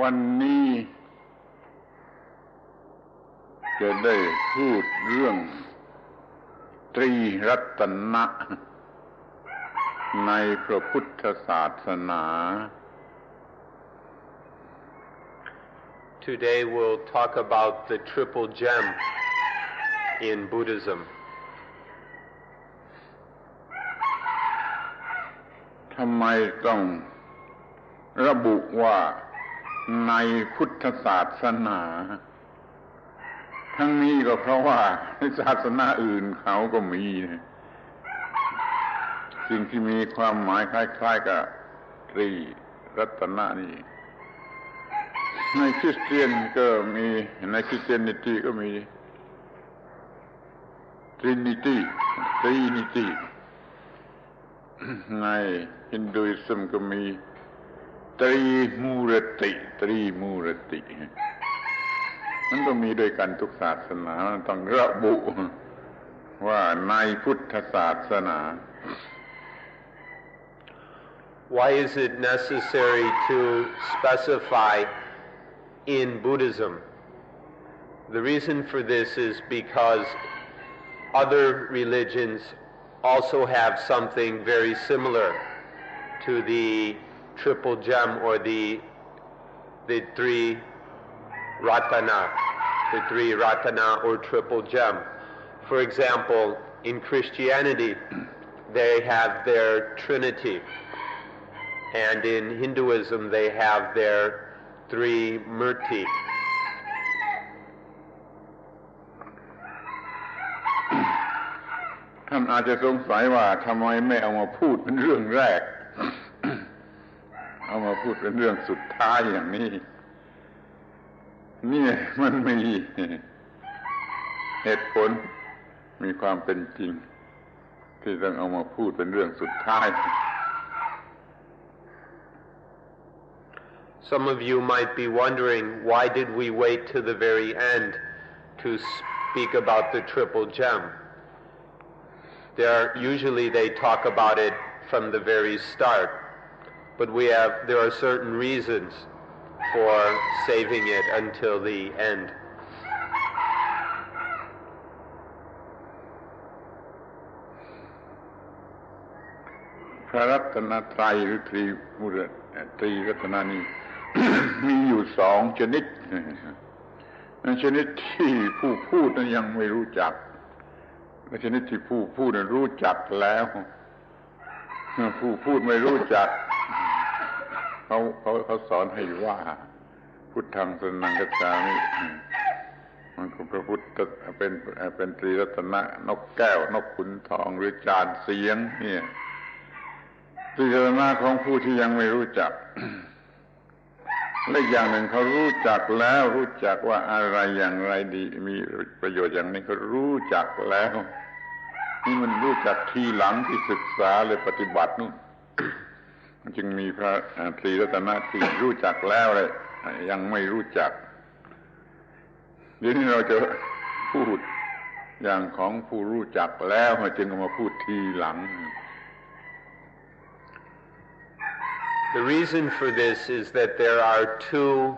วันนี้จะได้พูดเรื่องตรีรัตนะในพระพุทธศาสนา Today we'll talk about the triple gem in Buddhism. ทำไมต้องระบุว่าในพุทธศาสนาทั้งนี้ก็เพราะว่าในศาสนาอื่นเขาก็มีสิ่งที่มีความหมายคล้ายๆกับตรีรัตนะนี่ในคริสเตียนก็มีในคริสเตียนิตี้ก็มีทรินิตี้ในฮินดูอิสม์ก็มีตรีมูรติมันก็มีด้วยกันทุกศาสนาต้องระบุว่าในพุทธศาสนา Why is it necessary to specify in Buddhism? The reason for this is because other religions also have something very similar to the triple gem or the three ratana or triple gem. For example, in Christianity they have their Trinity, and in Hinduism they have their three murti. ท่านอาจจะสงสัยว่าทำไมไม่เอามาพูดเป็นเรื่องแรก เอามาพูดเป็นเรื่องสุดท้ายอย่างนี้นี่มันมีเหตุผลมีความเป็นจริงที่ต้องเอามาพูดเป็นเรื่องสุดท้าย Some of you might be wondering, why did we wait to the very end to speak about the triple gem? Usually they talk about it from the very start, but there are certain reasons for saving it until the end. พระรัตนตรัยหรือตรีรัตนะนี้ มีอยู่สองชนิดชนิดที่ผู้พูดนั้นยังไม่รู้จักและชนิดที่ผู้พูดนั้นรู้จักแล้วผู้พูดไม่รู้จักเขาสอนให้ว่าพุทธังสรณังคัจฉามิมันก็พระพุทธเป็นตรีรัตนะนกแก้วนกขุนทองหรือจานเสียงเนี่ยตรีรัตนะของผู้ที่ยังไม่รู้จักและอย่างหนึ่งเขารู้จักแล้วรู้จักว่าอะไรอย่างไรดีมีประโยชน์อย่างนี้เขารู้จักแล้วนี่มันรู้จักทีหลังที่ศึกษาเลยปฏิบัตินู่นจึงมีพระตรีรัตนะที่รู้จักแล้วเลยยังไม่รู้จักเดี๋ยวนี้เราจะพูดอย่างของผู้รู้จักแล้วจึงเอามาพูดทีหลัง The reason for this is that there are two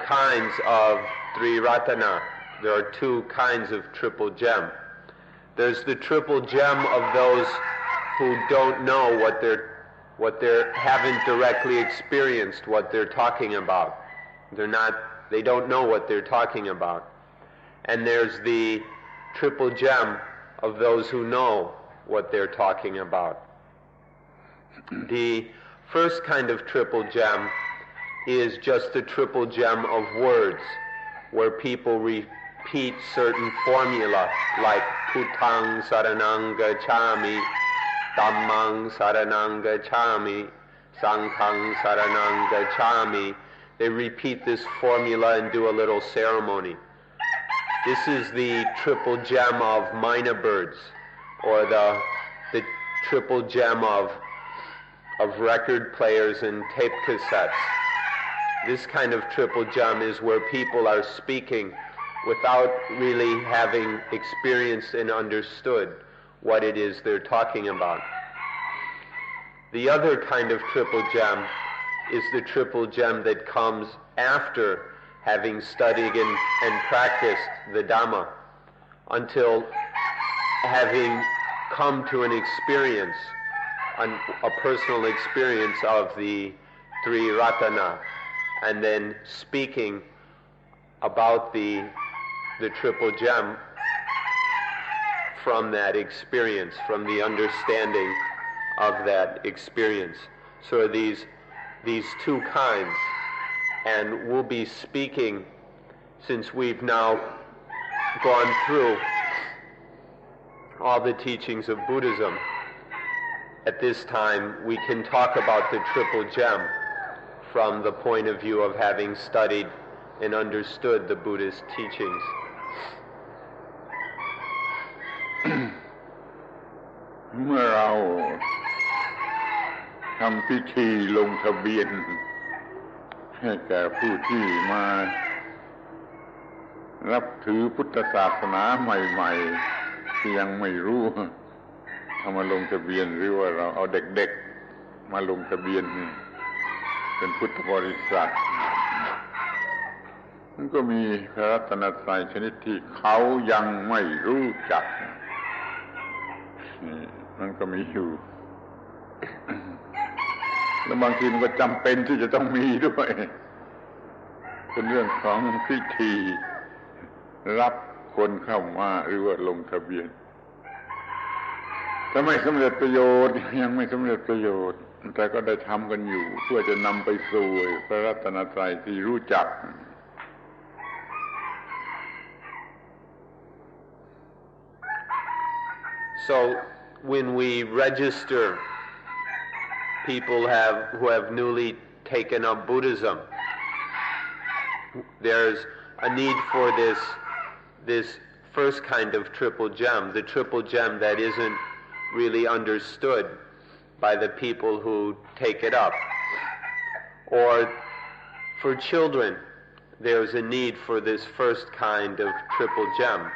kinds of three ratana. There are two kinds of triple gem. There's the triple gem of those who don't know what they haven't directly experienced what they're talking about. They don't know what they're talking about. And there's the triple gem of those who know what they're talking about. The first kind of triple gem is just the triple gem of words, where people repeat certain formula like Puttang Saranang Gacchami, Dhammang Saranang Gacchami, Sanghang Saranang Gacchami. They repeat this formula and do a little ceremony. This is the triple gem of mynah birds, or the triple gem of record players and tape cassettes. This kind of triple gem is where people are speaking without really having experienced and understood what it is they're talking about. The other kind of triple gem is the triple gem that comes after having studied and practiced the Dhamma, until having come to an experience, a personal experience of the three ratana, and then speaking about the triple gem from that experience, from the understanding of that experience. So these two kinds, and we'll be speaking, since we've now gone through all the teachings of Buddhism, at this time we can talk about the triple gem from the point of view of having studied and understood the Buddhist teachings. เมื่อเราทำพิธีลงทะเบียนให้แก่ผู้ที่มารับถือพุทธศาสนาใหม่ๆที่ยังไม่รู้เอามาลงทะเบียนหรือว่าเราเอาเด็กๆมาลงทะเบียนเป็นพุทธบริษัทมันก็มีพระรัตนตรัยชนิดที่เขายังไม่รู้จักมันก็มีอยู่แล้วบางทีมันก็จำเป็นที่จะต้องมีด้วยเป็นเรื่องของพิธีรับคนเข้ามาหรือว่าลงทะเบียนถ้าไม่สำเร็จประโยชน์ยังไม่สำเร็จประโยชน์แต่ก็ได้ทำกันอยู่เพื่อจะนำไปสู่พระรัตนตรัยที่รู้จักSo when we register people who have newly taken up Buddhism, there's a need for this first kind of triple gem, the triple gem that isn't really understood by the people who take it up. Or for children, there's a need for this first kind of triple gem.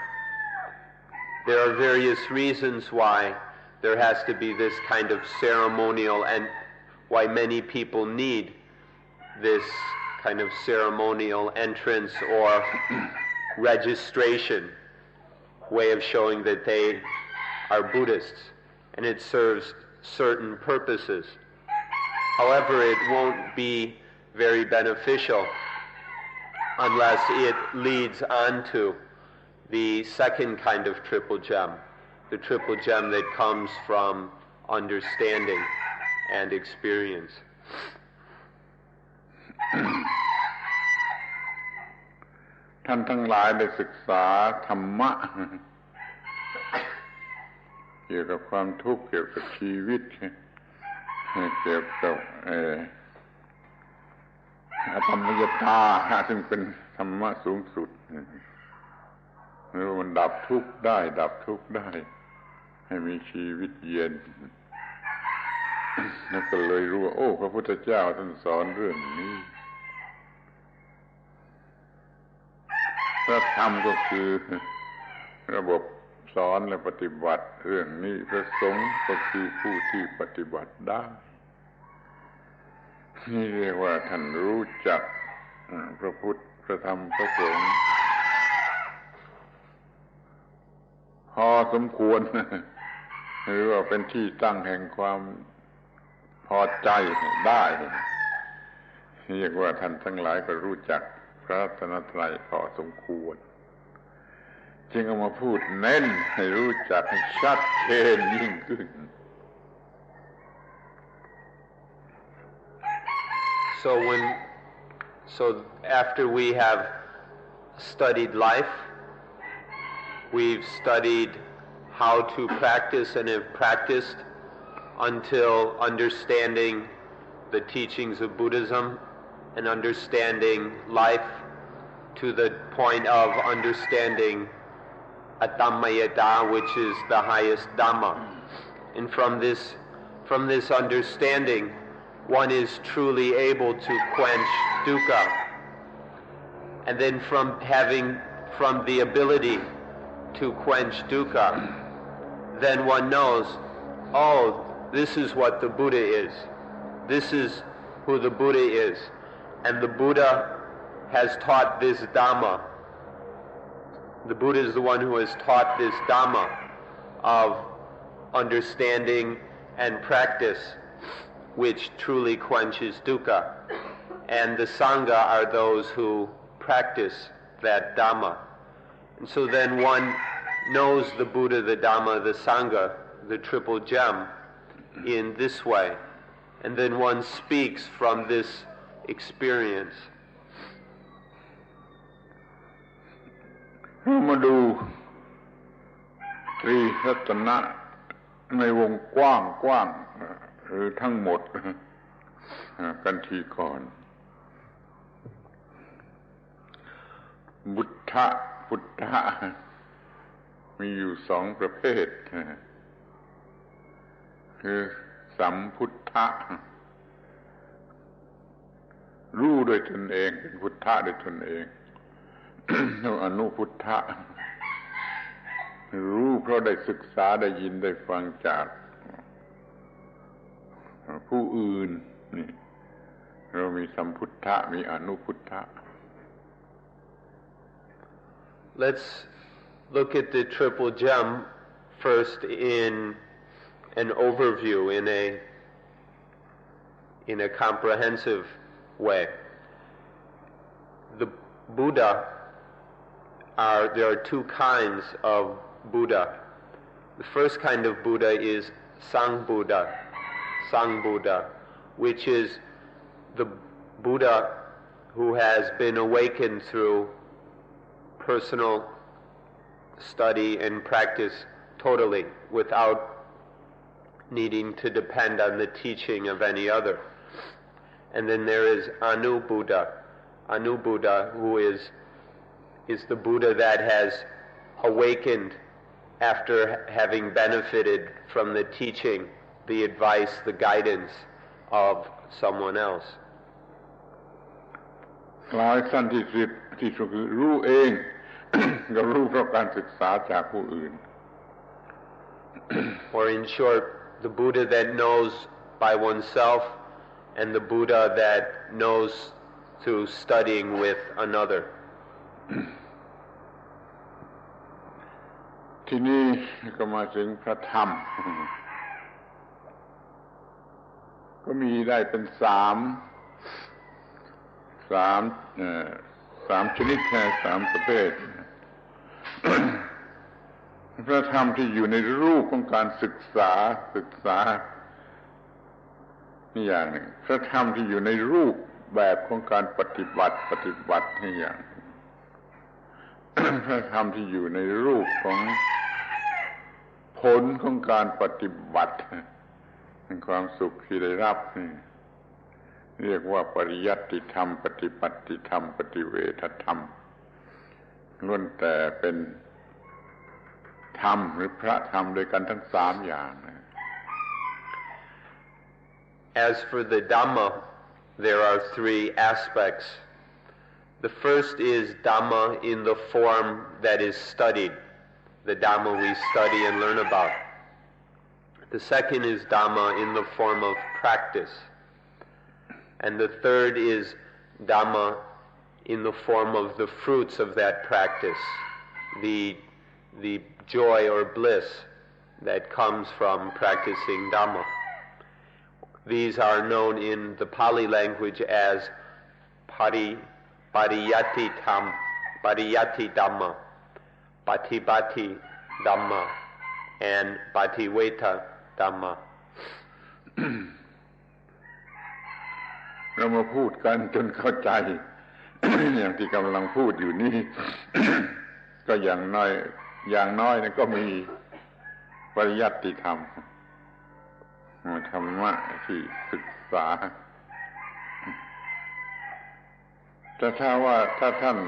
There are various reasons why there has to be this kind of ceremonial, and why many people need this kind of ceremonial entrance or registration way of showing that they are Buddhists, and it serves certain purposes. However, it won't be very beneficial unless it leads on to the second kind of triple gem, the triple gem that comes from understanding and experience. ท่านทั้งหลายได้ศึกษาธรรมะเกี่ยวกับความทุกข์เกี่ยวกับชีวิตเกี่ยวกับธรรมยตาซึ่งเป็นธรรมะสูงสุดหรือมันดับทุกข์ได้ดับทุกข์ได้ให้มีชีวิตเย็นแล้วก็เลยรู้ว่าโอ้พระพุทธเจ้าท่านสอนเรื่องนี้พระธรรมก็คือระบบสอนและปฏิบัติเรื่องนี้พระสงฆ์ก็คือผู้ที่ปฏิบัติได้นี่เรียกว่าท่านรู้จักพระพุทธพระธรรมพระสงฆ์พอสมควรหรือว่าเป็นที่ตั้งแห่งความพอใจได้เรียกว่าท่านทั้งหลายก็รู้จักพระรัตนตรัยพอสมควรจึงเอามาพูดเน้นให้รู้จักให้ชัดเจนยิ่งขึ้น So after we have studied life, we've studied how to practice and have practiced until understanding the teachings of Buddhism and understanding life to the point of understanding Dhammayata, which is the highest Dhamma. And from this understanding, one is truly able to quench dukkha. And then from the ability to quench dukkha, then one knows, oh, this is what the Buddha is. This is who the Buddha is. And the Buddha has taught this Dhamma. The Buddha is the one who has taught this Dhamma of understanding and practice which truly quenches dukkha. And the Sangha are those who practice that Dhamma. And so then one knows the Buddha, the Dhamma, the Sangha, the triple gem in this way. And then one speaks from this experience. เรามาดูตรีรัตนะในวงกว้างหรือทั้งหมดกันทีก่อนพุทธะมีอยู่สองประเภทคือสัมพุทธะรู้โดยตนเองเป็นพุทธะโดยตนเองแล้วอนุพุทธะรู้เพราะได้ศึกษาได้ยินได้ฟังจากผู้อื่นนี่เรามีสัมพุทธะมีอนุพุทธะ Let's look at the triple gem first in an overview, in a comprehensive way. The Buddha there are two kinds of Buddha. The first kind of Buddha is Sangbuddha, which is the Buddha who has been awakened through personal study and practice totally without needing to depend on the teaching of any other. And then there is Anu Buddha, who is the Buddha that has awakened after having benefited from the teaching, the advice, the guidance of someone else. หลายสั้นที่สุดคือรู้เอง ก็รู้เพราะการศึกษาจากผู้อื่น Or in short, the Buddha that knows by oneself and the Buddha that knows through studying with another. ทีนี้ก็มาถึงพระธรรม ก็มีได้เป็นสามชนิดสามประเภท พระธรรมที่อยู่ในรูปของการศึกษานี่อย่างหนึ่งพระธรรมที่อยู่ในรูปแบบของการปฏิบัตินี่อย่าง พระธรรมที่อยู่ในรูปของผลของการปฏิบัติเป็นความสุขที่ได้รับนี่เรียกว่าปริยัติธรรมปฏิปัติธรรมปฏิเวทธรรมล้วนแต่เป็นธรรมหรือพระธรรมโดยกันทั้งสามอย่าง As for the Dhamma, there are three aspects. The first is Dhamma in the form that is studied, the Dhamma we study and learn about. The second is Dhamma in the form of practice. And the third is Dhamma in the form of the fruits of that practice, the joy or bliss that comes from practicing Dhamma. These are known in the Pali language as Pariyati Dhamma, Patibati Dhamma, and Pativeta Dhamma. เรามาพูดกันจนเข้าใจ อย่างที่กำลังพูดอยู่นี้ ก็อย่างน้อยก็มีปริยัติธรรมธรรมะที่ศึกษาแต่ถ้าท่าน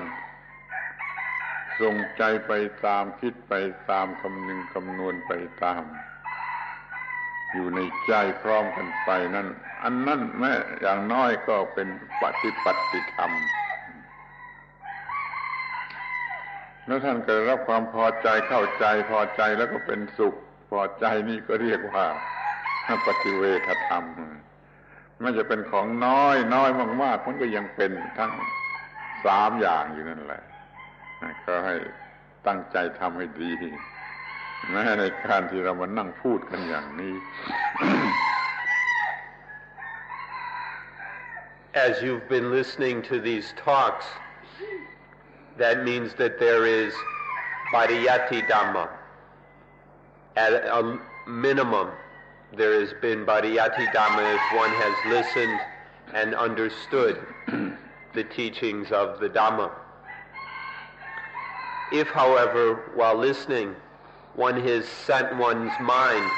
ส่งใจไปตามคิดไปตามคำนึงคำนวณไปตามอยู่ในใจพร้อมกันไปนั่นอันนั้นแม้อย่างน้อยก็เป็นปฏิปัติธรรมแล้วท่านก็รับความพอใจเข้าใจพอใจแล้วก็เป็นสุขพอใจนี่ก็เรียกว่าปฏิเวทธรรม มันจะเป็นของน้อยมากๆมันก็ยังเป็นทั้ง3อย่างอยู่นั่นแหละก็ให้ตั้งใจทำให้ดีแม้ในการที่เรามานั่งพูดกันอย่างนี้ As you've been listening to these talks, that means that there is Pariyatti Dhamma. At a minimum, there has been Pariyatti Dhamma if one has listened and understood the teachings of the Dhamma. If, however, while listening, one has sent one's mind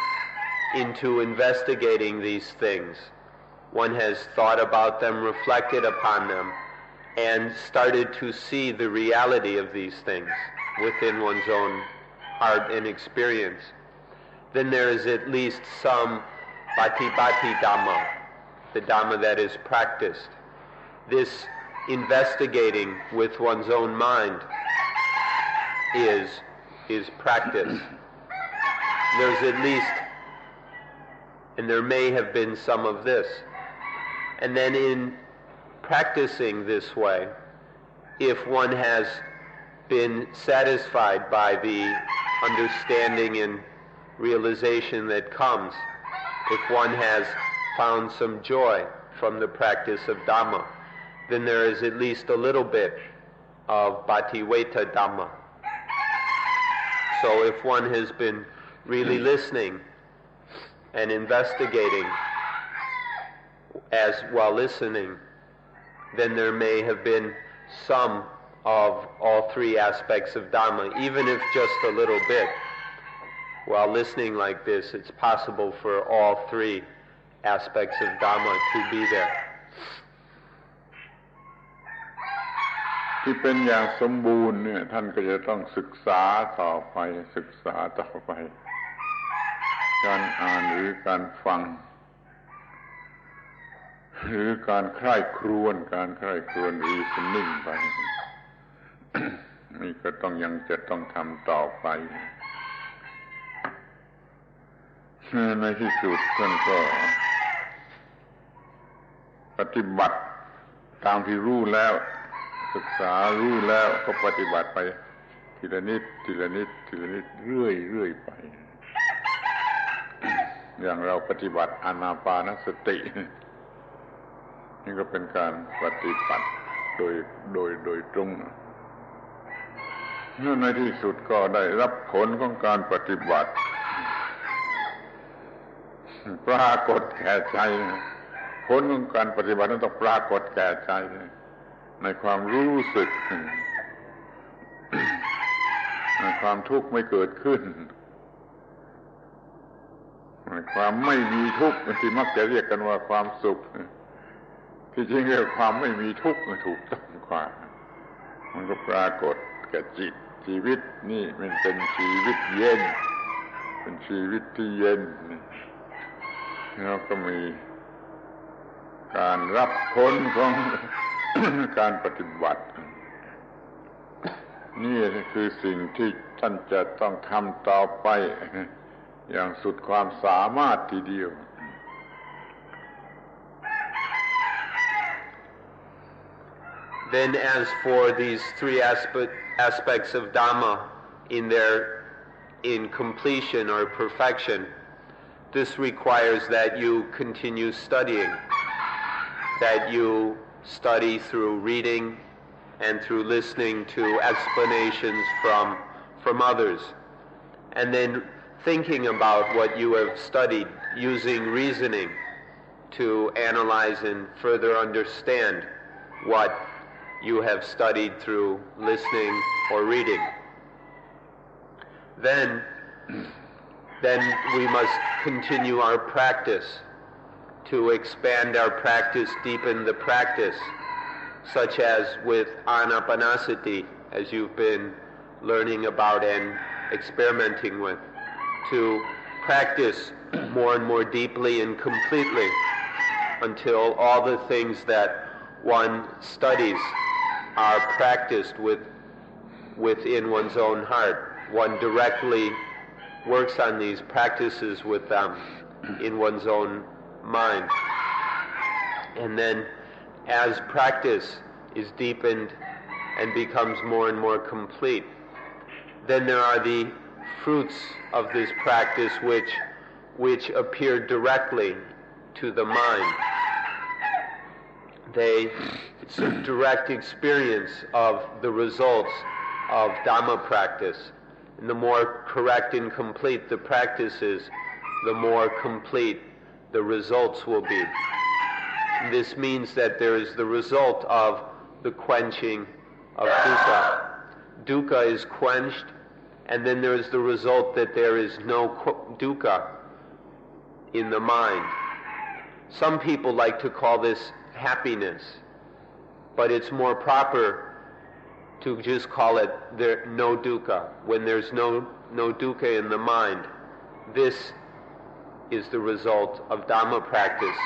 into investigating these things, one has thought about them, reflected upon them, and started to see the reality of these things within one's own heart and experience, then there is at least some Patipati Dhamma, the Dhamma that is practiced. This investigating with one's own mind is practice. There's at least, and there may have been some of this. And then in practicing this way, if one has been satisfied by the understanding and realization that comes, if one has found some joy from the practice of Dhamma, then there is at least a little bit of Bhattiveta Dhamma. So if one has been really listening and investigating as while listening, then there may have been some of all three aspects of Dhamma, even if just a little bit. While listening like this, it's possible for all three aspects of Dhamma to be there. ที่เป็นอย่างสมบูรณ์เนี่ยท่านก็จะต้องศึกษาต่อไปการอ่านหรือการฟังหรือการใคร่ครวญreasoning ไป นี่ก็ยังจะต้องทำต่อไปในที่สุดท่านก็ปฏิบัติตามที่รู้แล้วศึกษารู้แล้วก็ปฏิบัติไปทีละนิดเรื่อยไปอย่างเราปฏิบัติอานาปานสตินี่ก็เป็นการปฏิบัติโดยตรงในที่สุดก็ได้รับผลของการปฏิบัติปรากฏแก่ใจผลของการปฏิบัตินั้นต้องปรากฏแก่ใจในความรู้สึกในความทุกข์ไม่เกิดขึ้นในความไม่มีทุกข์ที่มักจะเรียกกันว่าความสุขที่จริงเรียกความไม่มีทุกข์ถูกต้องกว่ามันก็ปรากฏแก่จิตชีวิตนี่มันเป็นชีวิตเย็นเป็นชีวิตที่เย็นแล้วก็มีการรับผลของ การปฏิบัตินี่คือสิ่งที่ท่านจะต้องทำต่อไปอย่างสุดความสามารถทีเดียว Then as for these three aspects of Dhamma in completion or perfection, this requires that you continue studying, that you study through reading and through listening to explanations from others, and then thinking about what you have studied, using reasoning to analyze and further understand what you have studied through listening or reading. Then we must continue our practice to expand our practice, deepen the practice, such as with anapanasati, as you've been learning about and experimenting with, to practice more and more deeply and completely until all the things that one studies are practiced within one's own heart. One directly works on these practices with them in one's own mind. And then as practice is deepened and becomes more and more complete, then there are the fruits of this practice which appear directly to the mind. It's a direct experience of the results of Dhamma practice. And the more correct and complete the practice is, the more complete the results will be. This means that there is the result of the quenching of dukkha. Dukkha is quenched, and then there is the result that there is no dukkha in the mind. Some people like to call this happiness, but it's more proper to just call it there no dukkha. When there's no dukkha in the mind, this is the result of Dhamma practice.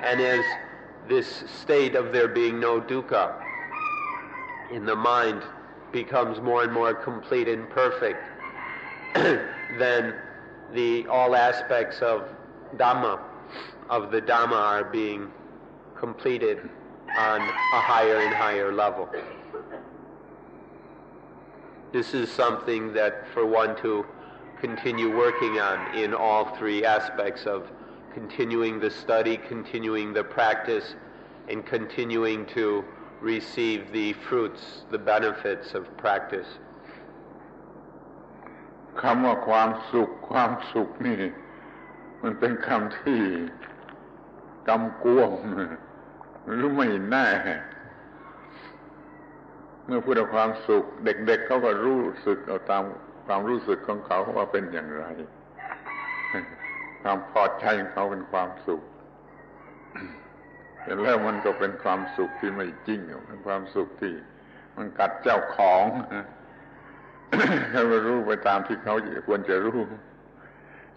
And as this state of there being no dukkha in the mind becomes more and more complete and perfect, then all aspects of the Dhamma are being completed on a higher and higher level. This is something that for one to continue working on in all three aspects of continuing the study, continuing the practice, and continuing to receive the fruits, the benefits of practice. คำว่าความสุขนี่มันเป็นคำที่กำกวมหรือไม่แน่เมื่อพูดถึงความสุขเด็กๆเขาก็รู้สึกเอาตามความรู้สึกของเขาว่าเป็นอย่างไรความพอใจของเขาเป็นความสุขแต่แล้วมันก็เป็นความสุขที่ไม่จริงเป็นความสุขที่มันกัดเจ้าของเขาก็รู้ไปตามที่เขาควรจะรู้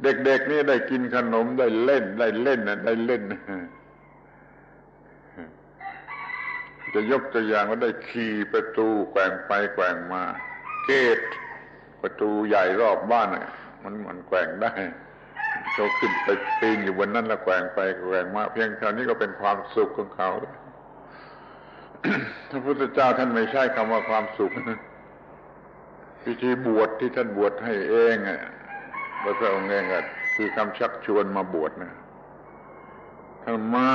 เด็กๆนี่ได้กินขนมได้เล่นจะยกตัวอย่างว่าได้ขี่ประตูแกว่งไปแกว่งมาเกตประตูใหญ่รอบบ้านมันแกว่งได้เขาขึ้นไปปีนอยู่บนนั้นแล้วแกว่งไปแกว่งมาเพียงเท่านี้ก็เป็นความสุขของเขา พระพุทธเจ้าท่านไม่ใช้คำว่าความสุขพิธีบวชที่ท่านบวชให้เองพระองค์เองคือคำชักชวนมาบวชนะท่านมา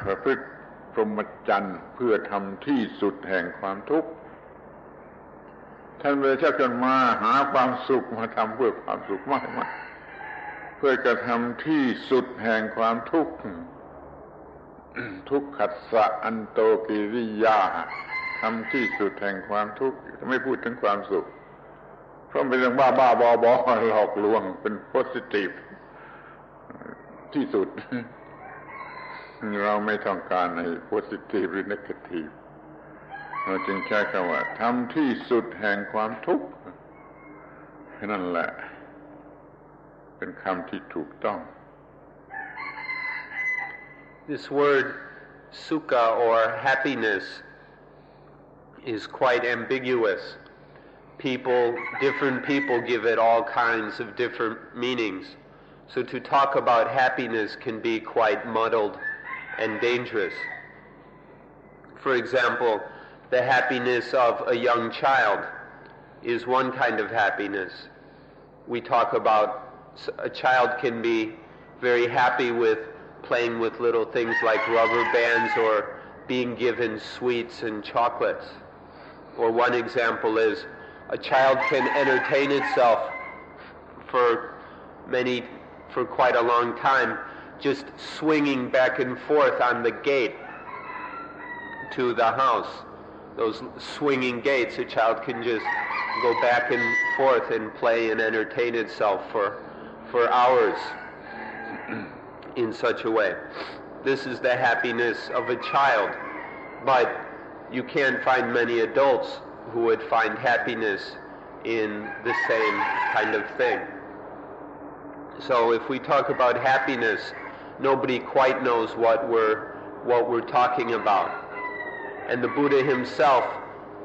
ประพฤติพรหมจรรย์เพื่อทำที่สุดแห่งความทุกข์ท่านไม่ได้ชักชวนมาหาความสุขมาทำเพื่อความสุขมากเพื่อกระทำที่สุดแห่งความทุกข์ทุกขัสสะอันโตกิริยาทำที่สุดแห่งความทุกข์ไม่พูดถึงความสุขเพราะเป็นเรื่องบ้าๆบอๆหลอกลวงเป็นโพสิทีฟที่สุดเราไม่ต้องการในโพสิทีฟหรือเนกาทีฟเราจึงใช้คำว่าทำที่สุดแห่งความทุกข์นั่นแหละเป็นคำที่ถูกต้อง This word sukha or happiness is quite ambiguous. Different people give it all kinds of different meanings. So to talk about happiness can be quite muddled and dangerous. For example, the happiness of a young child is one kind of happiness. We talk about a child can be very happy with playing with little things like rubber bands or being given sweets and chocolates. Or one example is a child can entertain itself for quite a long time just swinging back and forth on the gate to the house. Those swinging gates, a child can just go back and forth and play and entertain itself for hours in such a way. This is the happiness of a child, but you can't find many adults who would find happiness in the same kind of thing. So if we talk about happiness, nobody quite knows what we're talking about. And the Buddha himself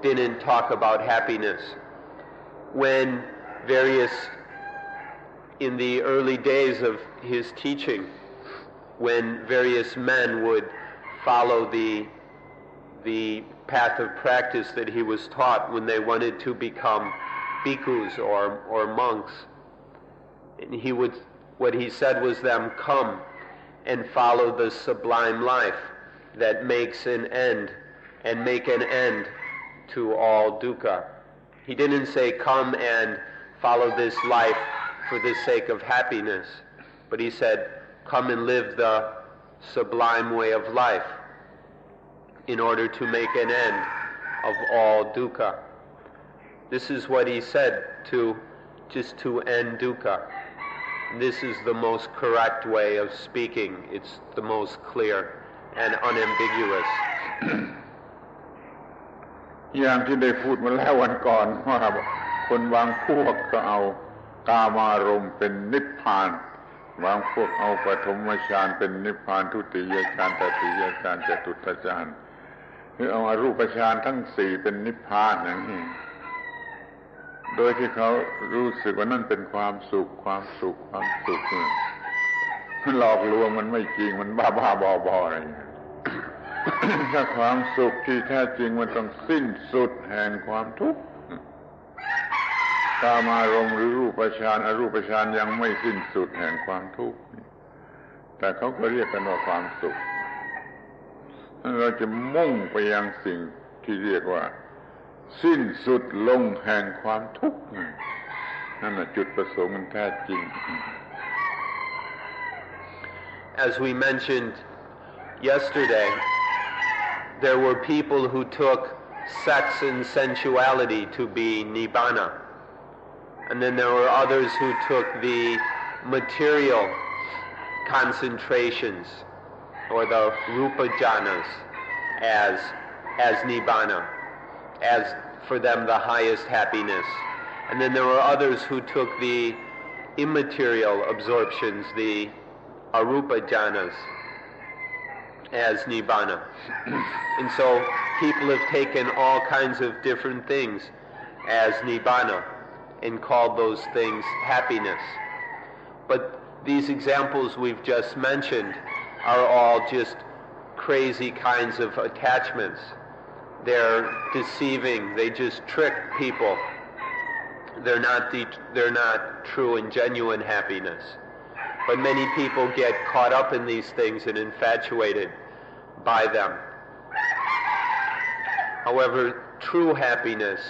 didn't talk about happiness. When in the early days of his teaching, when various men would follow the path of practice that he was taught when they wanted to become bhikkhus or monks. And what he said was them, come and follow the sublime life that makes an end and make an end to all dukkha. He didn't say come and follow this life for the sake of happiness, but he said come and live the sublime way of life in order to make an end of all dukkha. This is what he said, just to end dukkha. This is the most correct way of speaking. It's the most clear and unambiguous. อย่างที่ได้พูดมาแล้ววันก่อนว่าคนบางพวกก็เอากามารมณ์เป็นนิพพานบางพวกเอาปฐมฌานเป็นนิพพานทุติยฌานตติยฌานจตุตฌานหรือเอาอรูปฌานทั้งสี่เป็นนิพพานอย่างนี้โดยที่เขารู้สึกว่านั่นเป็นความสุขหลอกลวงมันไม่จริงมันบ้าบออะไรถ้าความสุขที่แท้จริงมันต้องสิ้นสุดแห่งความทุกข์กามารมณ์หรือรูปฌานอรูปฌานยังไม่สิ้นสุดแห่งความทุกข์แต่เขาก็เรียกกันว่าความสุขเราจะมุ่งไปยังสิ่งที่เรียกว่าสิ้นสุดลงแห่งความทุกข์นั่นน่ะจุดประสงค์มันแท้จริง As we mentioned yesterday, there were people who took sex and sensuality to be Nibana. And then there were others who took the material concentrations or the rupa jhanas as Nibana, as for them the highest happiness. And then there were others who took the immaterial absorptions, the arupa jhanas, as Nibbana. And so people have taken all kinds of different things as Nibbana and called those things happiness. But these examples we've just mentioned are all just crazy kinds of attachments. They're deceiving, they just trick people. They're not true and genuine happiness. But many people get caught up in these things and infatuated by them. However, true happiness,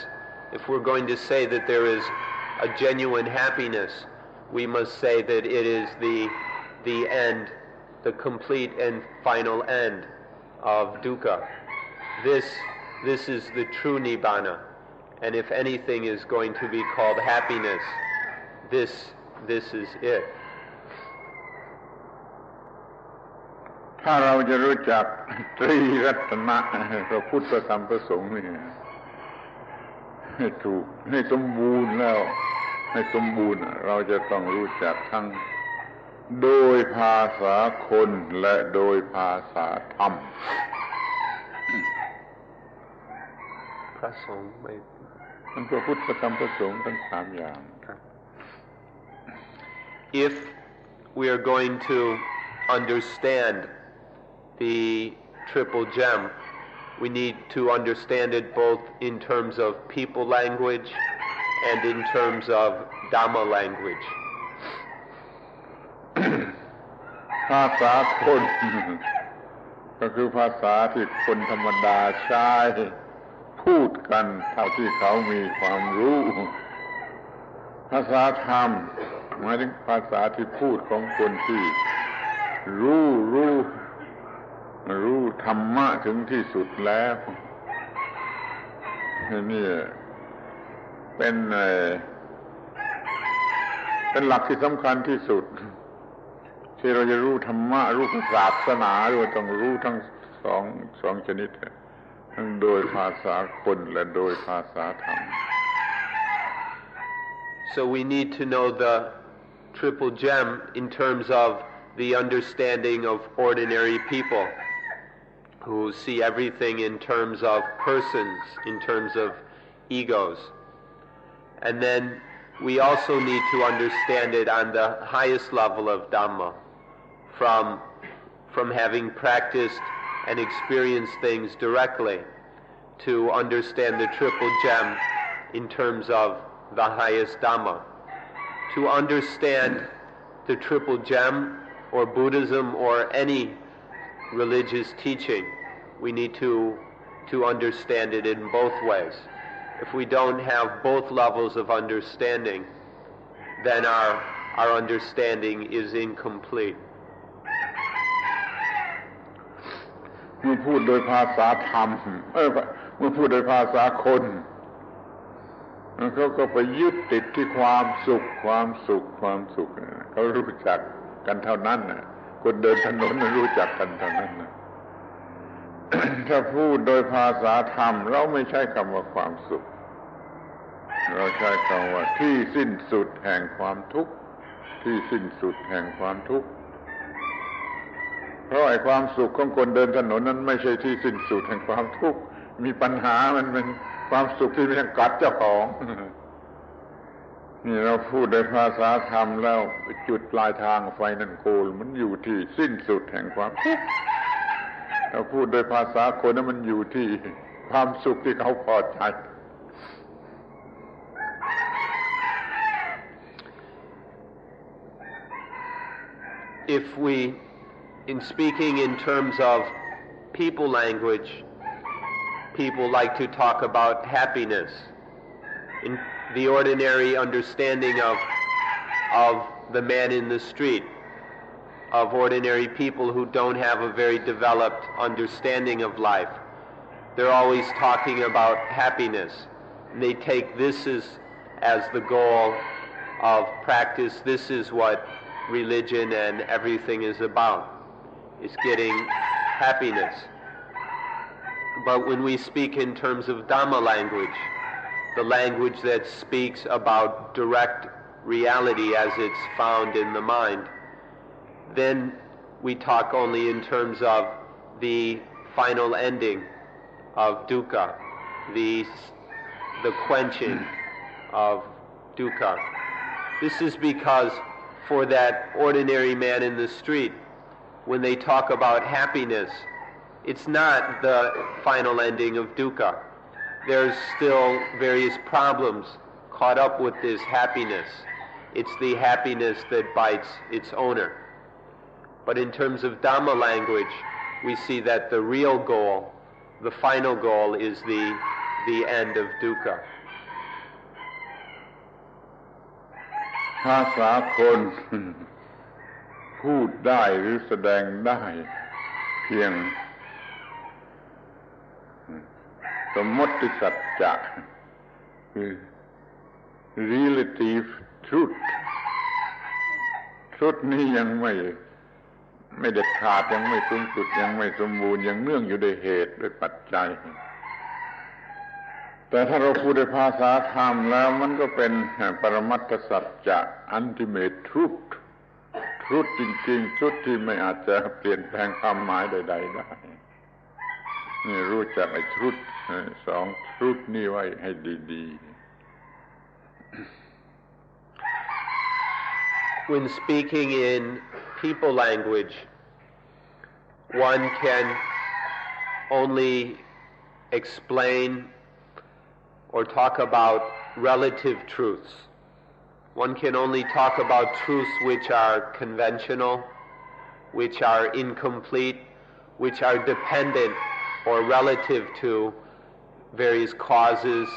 if we're going to say that there is a genuine happiness, we must say that it is the end, the complete and final end of dukkha. This is the true Nibbana. And if anything is going to be called happiness, this is it. ถ้าเราจะรู้จักตรีรัตนะพระพุทธพระธรรมพระสงฆ์นี่ให้ถูกให้สมบูรณ์แล้วให้สมบูรณ์เราจะต้องรู้จักทั้งโดยภาษาคนและโดยภาษาธรรมพระสงฆ์ไม่ทั้งพระพุทธพระธรรมพระสงฆ์ทั้งสามอย่าง If we are going to understand the triple gem, we need to understand it both in terms of people language and in terms of Dhamma language. ภาษาคนก็คือภาษาที่คนธรรมดาใช้พูดกันเท่าที่เขามีความรู้ภาษาธรรมหมายถึงภาษาที่พูดของคนที่รู้ธรรมะถึงที่สุดแล้วนี่เป็นหลักที่สำคัญที่สุดที่เราจะรู้ธรรมะรู้ศาสนาเราต้องรู้ทั้งสองชนิดทั้งโดยภาษาคนและโดยภาษาธรรม So we need to know the triple gem in terms of the understanding of ordinary people who see everything in terms of persons, in terms of egos. And then we also need to understand it on the highest level of Dhamma, from having practiced and experience things directly to understand the triple gem in terms of the highest Dhamma. To understand the triple gem or Buddhism or any religious teaching, we need to understand it in both ways. If we don't have both levels of understanding, then our understanding is incomplete. เมื่อพูดโดยภาษาธรรมเมื่อพูดโดยภาษาคนเขาก็ไปยึดติดที่ความสุขเขารู้จักกันเท่านั้นน่ะคนเดินถนนรู้จักกันเท่านั้นน่ะ ถ้าพูดโดยภาษาธรรมเราไม่ใช้คำว่าความสุขเราใช้คำว่าที่สิ้นสุดแห่งความทุกข์ที่สิ้นสุดแห่งความทุกข์เพราะไอ้ความสุขของคนเดินถนนนั้นไม่ใช่ที่สิ้นสุดแห่งความทุกข์มีปัญหามันเป็นความสุขที่ไม่กัดเจ้าของ นี่เราพูดโดยภาษาธรรมแล้วจุดปลายทางไฟนั่นโกลมันอยู่ที่สิ้นสุดแห่งความทุกข์เราพูดโดยภาษาคนนั้นมันอยู่ที่ความสุขที่เขาพอใจ If we, in speaking in terms of people language, people like to talk about happiness. In the ordinary understanding of the man in the street, of ordinary people who don't have a very developed understanding of life, they're always talking about happiness. And they take this as the goal of practice. This is what religion and everything is about, is getting happiness. But when we speak in terms of Dhamma language, the language that speaks about direct reality as it's found in the mind, then we talk only in terms of the final ending of dukkha, the quenching of dukkha. This is because for that ordinary man in the street, when they talk about happiness, it's not the final ending of dukkha. There's still various problems caught up with this happiness. It's the happiness that bites its owner. But in terms of Dhamma language, we see that the real goal, the final goal, is the end of dukkha. ภาษาคนพูดได้หรือแสดงได้เพียงสมมติสัจจะคือ relative truth นี้ยังไม่เด็ดขาดยังไม่สูงสุดยังไม่สมบูรณ์ยังเนื่องอยู่ด้วยเหตุด้วยปัจจัยแต่ถ้าเราพูดในภาษาธรรมแล้วมันก็เป็นปรมัตถสัจจะ ultimate truth จริงๆ truth ที่ไม่อาจจะเปลี่ยนแปลงความหมายใดๆได้นี่รู้จักไอ้ truth สอง truth นี่ไว้ให้ดีๆ When speaking in people language, one can only explain or talk about relative truths. One can only talk about truths which are conventional, which are incomplete, which are dependent or relative to various causes,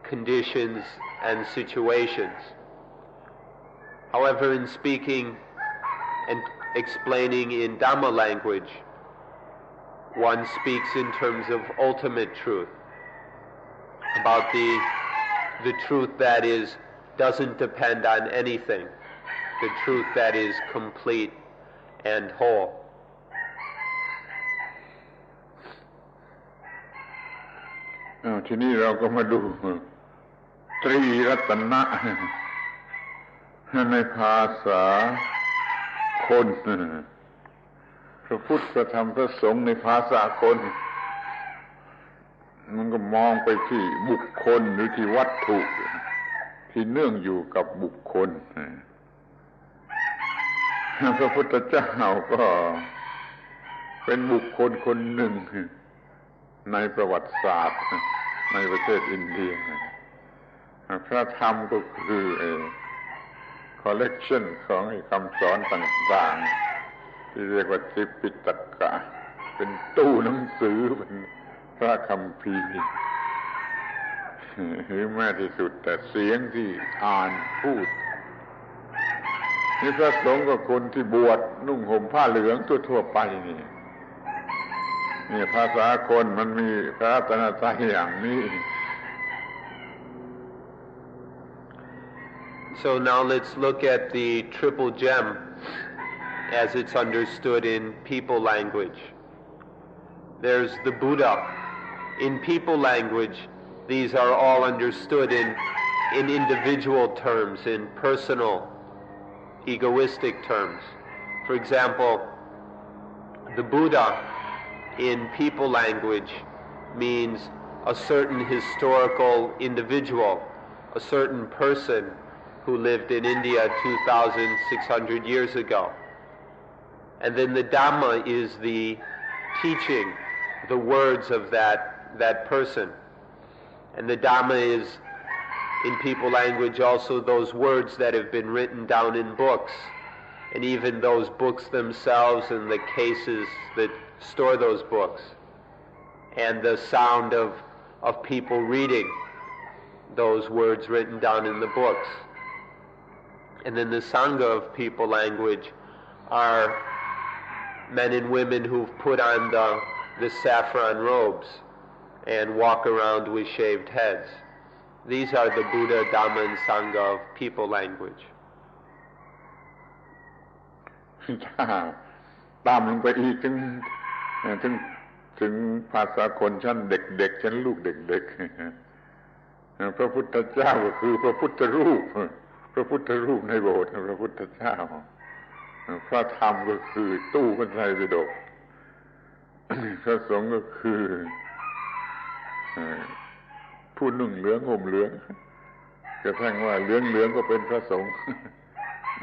conditions, and situations. However, in speaking and explaining in Dhamma language, one speaks in terms of ultimate truth, about the truth that doesn't depend on anything, the truth that is complete and whole. ทีนี้เราก็มาดูตรีรัตนะในภาษาคนพระพุทธพระธรรมพระสงฆ์ในภาษาคนมันก็มองไปที่บุคคลหรือที่วัตถุที่เนื่องอยู่กับบุคคลพระพุทธเจ้าก็ เป็นบุคคลคนหนึ่งในประวัติศาสตร์ในประเทศอินเดียพระธรรมก็คือคอลเลกชันของคำสอนต่างๆที่เรียกว่าติปิฎกะเป็นตู้หนังสือเป็นพระคัมภีร์หรือแม้ที่สุดแต่เสียงที่อ่านพูดนี่พระสงฆ์ก็คนที่บวชนุ่งห่มผ้าเหลืองทั่วๆไปนี่ภาษาคนมันมีพระรัตนตรัยอย่างนี้ So now let's look at the triple gem as it's understood in people language. There's the Buddha. In people language, these are all understood in individual terms, in personal, egoistic terms. For example, the Buddha in people language means a certain historical individual, a certain person who lived in India 2,600 years ago. And then the Dhamma is the teaching, the words of that person. And the Dhamma is, in people language, also those words that have been written down in books, and even those books themselves and the cases that store those books, and the sound of people reading those words written down in the books. And then the Sangha of people language are men and women who've put on the saffron robes and walk around with shaved heads. These are the Buddha, Dhamma, and Sangha of people language. ตามลงไปอีกถึงภาษาคนชั้นเด็กๆชั้นลูกเด็กๆพระพุทธเจ้าก็คือพระพุทธรูปในโบสถ์พระพุทธเจ้าพระธรรมก็คือตู้พระไตรปิฎกพระสงฆ์ก็คือผู้นุ่งเหลืองห่มเหลืองกระทั่งว่าเหลืองก็เป็นพระสงฆ์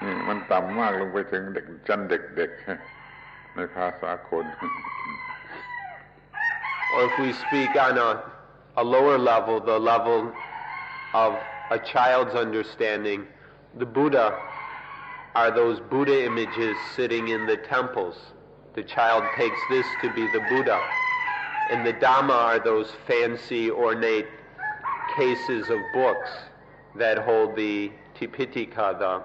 นี่มันต่ำมากลงไปถึงเด็กชั้นเด็กๆในภาษาคน Or if we speak on a lower level, the level of a child's understanding, the Buddha are those Buddha images sitting in the temples. The child takes this to be the Buddha. And the Dhamma are those fancy, ornate cases of books that hold the Tipitaka,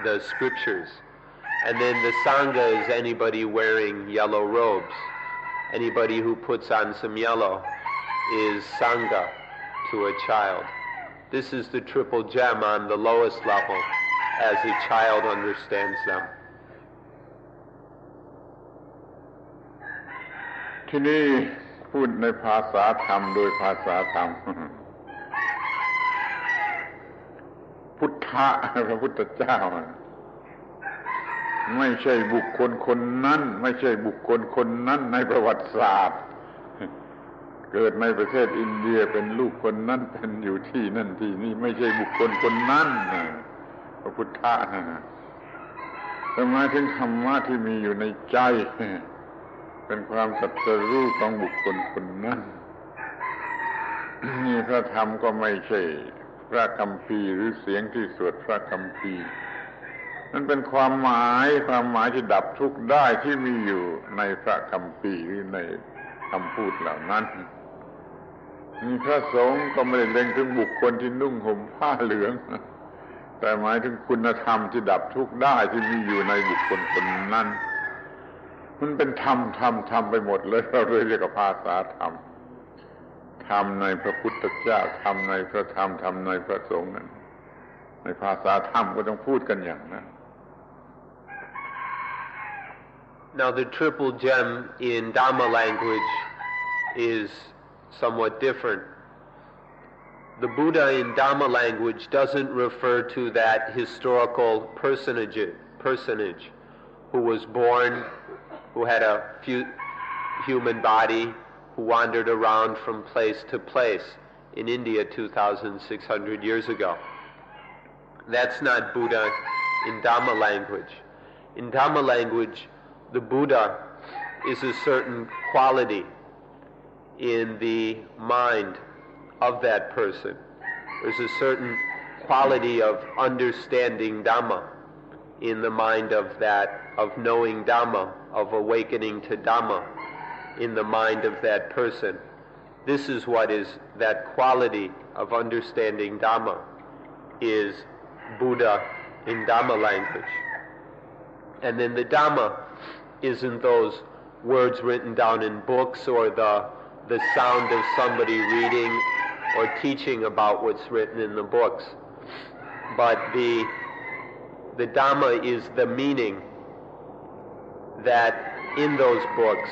the scriptures. And then the Sangha is anybody wearing yellow robes. Anybody who puts on some yellow is Sangha to a child. This is the triple gem on the lowest level as a child understands them. ที่นี่พูดในภาษาธรรมโดยภาษาธรรมพุทธะพระพุทธเจ้าไม่ใช่บุคคลคนนั้นไม่ใช่บุคคลคนนั้นในประวัติศาสตร์เกิดในประเทศอินเดียเป็นลูกคนนั้นเป็นอยู่ที่นั่นที่นี่ไม่ใช่บุคคลคนนั้นพระพุทธะหมายถึงธรรมะที่มีอยู่ในใจเป็นความตรัสรู้ของบุคคลคนนั้นนี่พระธรรมก็ไม่ใช่พระคัมภีร์หรือเสียงที่สวดพระคัมภีร์นั่นเป็นความหมายที่ดับทุกข์ได้ที่มีอยู่ในพระคัมภีร์หรือในคำพูดเหล่านั้นมีพระสงฆ์ก็ไม่ได้เล็งถึงบุคคลที่นุ่งห่มผ้าเหลืองแต่หมายถึงคุณธรรมที่ดับทุกข์ได้ที่มีอยู่ในบุคคลคนนั้นมันเป็นธรรมไปหมดเลยเราเลยเรียกว่าภาษาธรรมธรรมในพระพุทธเจ้าธรรมในพระธรรมธรรมในพระสงฆ์นั้นในภาษาธรรมก็ต้องพูดกันอย่างนั้น Now the triple gem in Dhamma language is somewhat different. The Buddha in Dhamma language doesn't refer to that historical personage who was born, who had a human body, who wandered around from place to place in India 2,600 years ago. That's not Buddha in Dhamma language. In Dhamma language, the Buddha is a certain quality in the mind of that person. There's a certain quality of understanding Dhamma in the mind of knowing Dhamma, of awakening to Dhamma in the mind of that person. This is what is that quality of understanding Dhamma, is Buddha in Dhamma language. And then the Dhamma isn't those words written down in books or the sound of somebody reading or teaching about what's written in the books. But the Dhamma is the meaning that in those books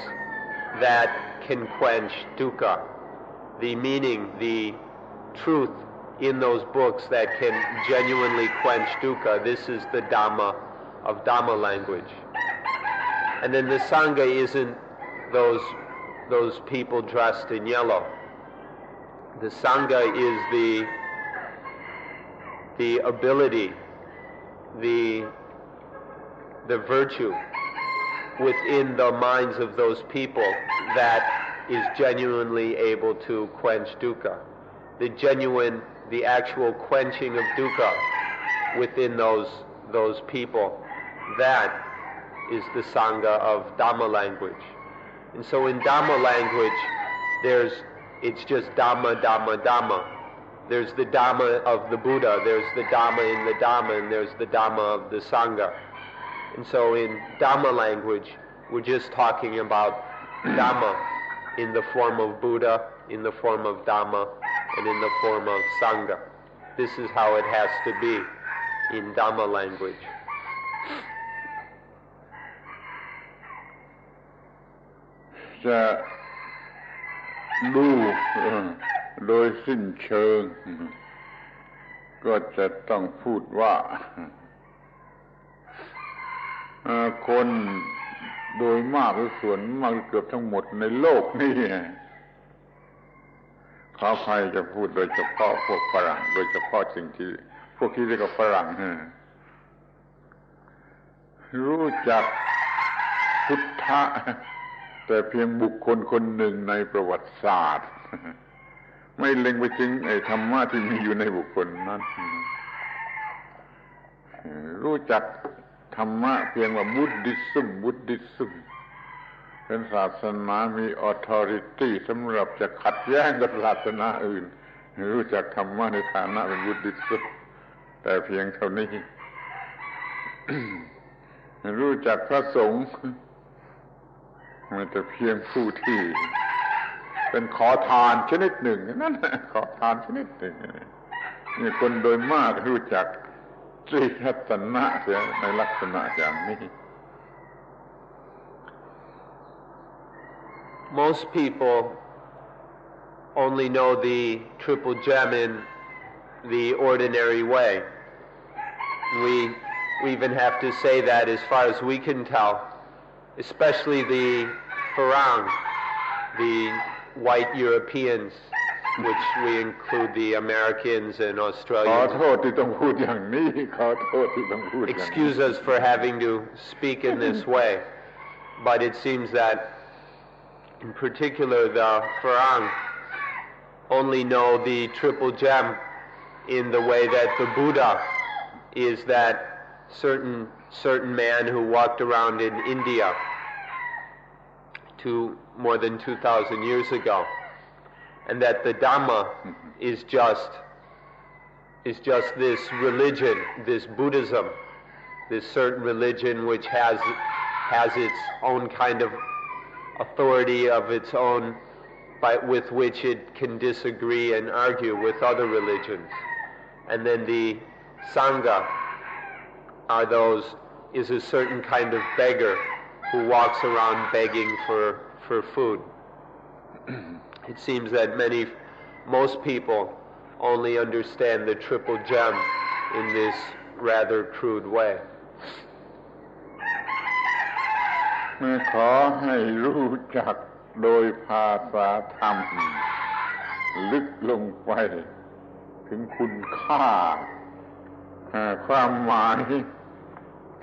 that can quench dukkha. The meaning, the truth in those books that can genuinely quench dukkha. This is the Dhamma of Dhamma language. And then the Sangha isn't those people dressed in yellow. The Sangha is the ability, the virtue within the minds of those people that is genuinely able to quench dukkha. The actual quenching of dukkha within those people, that is the Sangha of Dhamma language. And so in Dhamma language, it's just Dhamma, Dhamma, Dhamma. There's the Dhamma of the Buddha, there's the Dhamma in the Dhamma, and there's the Dhamma of the Sangha. And so in Dhamma language, we're just talking about Dhamma in the form of Buddha, in the form of Dhamma, and in the form of Sangha. This is how it has to be in Dhamma language.จะดูโดยสิ้นเชิงก็จะต้องพูดว่าคนโดยมากหรือส่วนมากเกือบทั้งหมดในโลกนี่ขออภัยจะพูดโดยเฉพาะพวกฝรั่งโดยเฉพาะสิ่งที่พวกที่เรียกว่าฝรั่งรู้จักพุทธะแต่เพียงบุคคลคนหนึ่งในประวัติศาสตร์ไม่เล็งไปถึงไอ้ธรรมะที่มีอยู่ในบุคคลนั้นรู้จักธรรมะเพียงว่า Buddhism เป็นศาสนามี authority สำหรับจะขัดแย้งกับศาสนาอื่นรู้จักธรรมะในฐานะเป็น Buddhism แต่เพียงเท่านี้ รู้จักพระสงฆ์มันแต่เพียงผู้ที่เป็นขอทานชนิดหนึ่งนั่นขอทานชนิดหนึ่งนี่คนโดยมากรู้จักตรีรัตนะเสียในลักษณะอย่างนี้ Most people only know the triple gem in the ordinary way. We even have to say that as far as we can tell, especially the Farang, the white Europeans, which we include the Americans and Australians. Excuse us for having to speak in this way, but it seems that in particular the Farang only know the triple gem in the way that the Buddha is that certain man who walked around in India more than 2,000 years ago, and that the Dhamma is just this religion, this Buddhism, this certain religion which has its own kind of authority of its own, with which it can disagree and argue with other religions. And then the Sangha is a certain kind of beggar who walks around begging for food. It seems that most people only understand the triple gem in this rather crude way. ขอให้รู้จักโดยภาษาธรรมลึกลงไปถึงคุณค่าความหมาย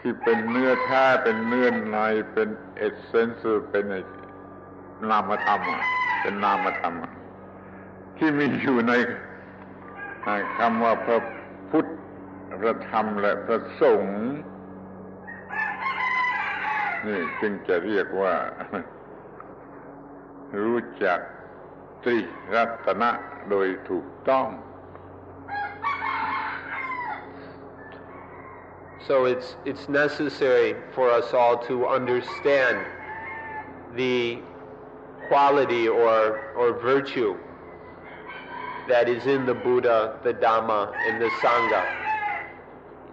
ที่เป็นเนื้อแท้เป็นเนื้อในเป็นเอสเซนส์เป็นนามธรรมเป็นนามธรรมที่มีอยู่ในคำว่าพระพุทธพระธรรมและพระสงฆ์นี่จึงจะเรียกว่ารู้จักตรีรัตนะโดยถูกต้อง So it's necessary for us all to understand the quality or virtue that is in the Buddha, the Dhamma, and the Sangha.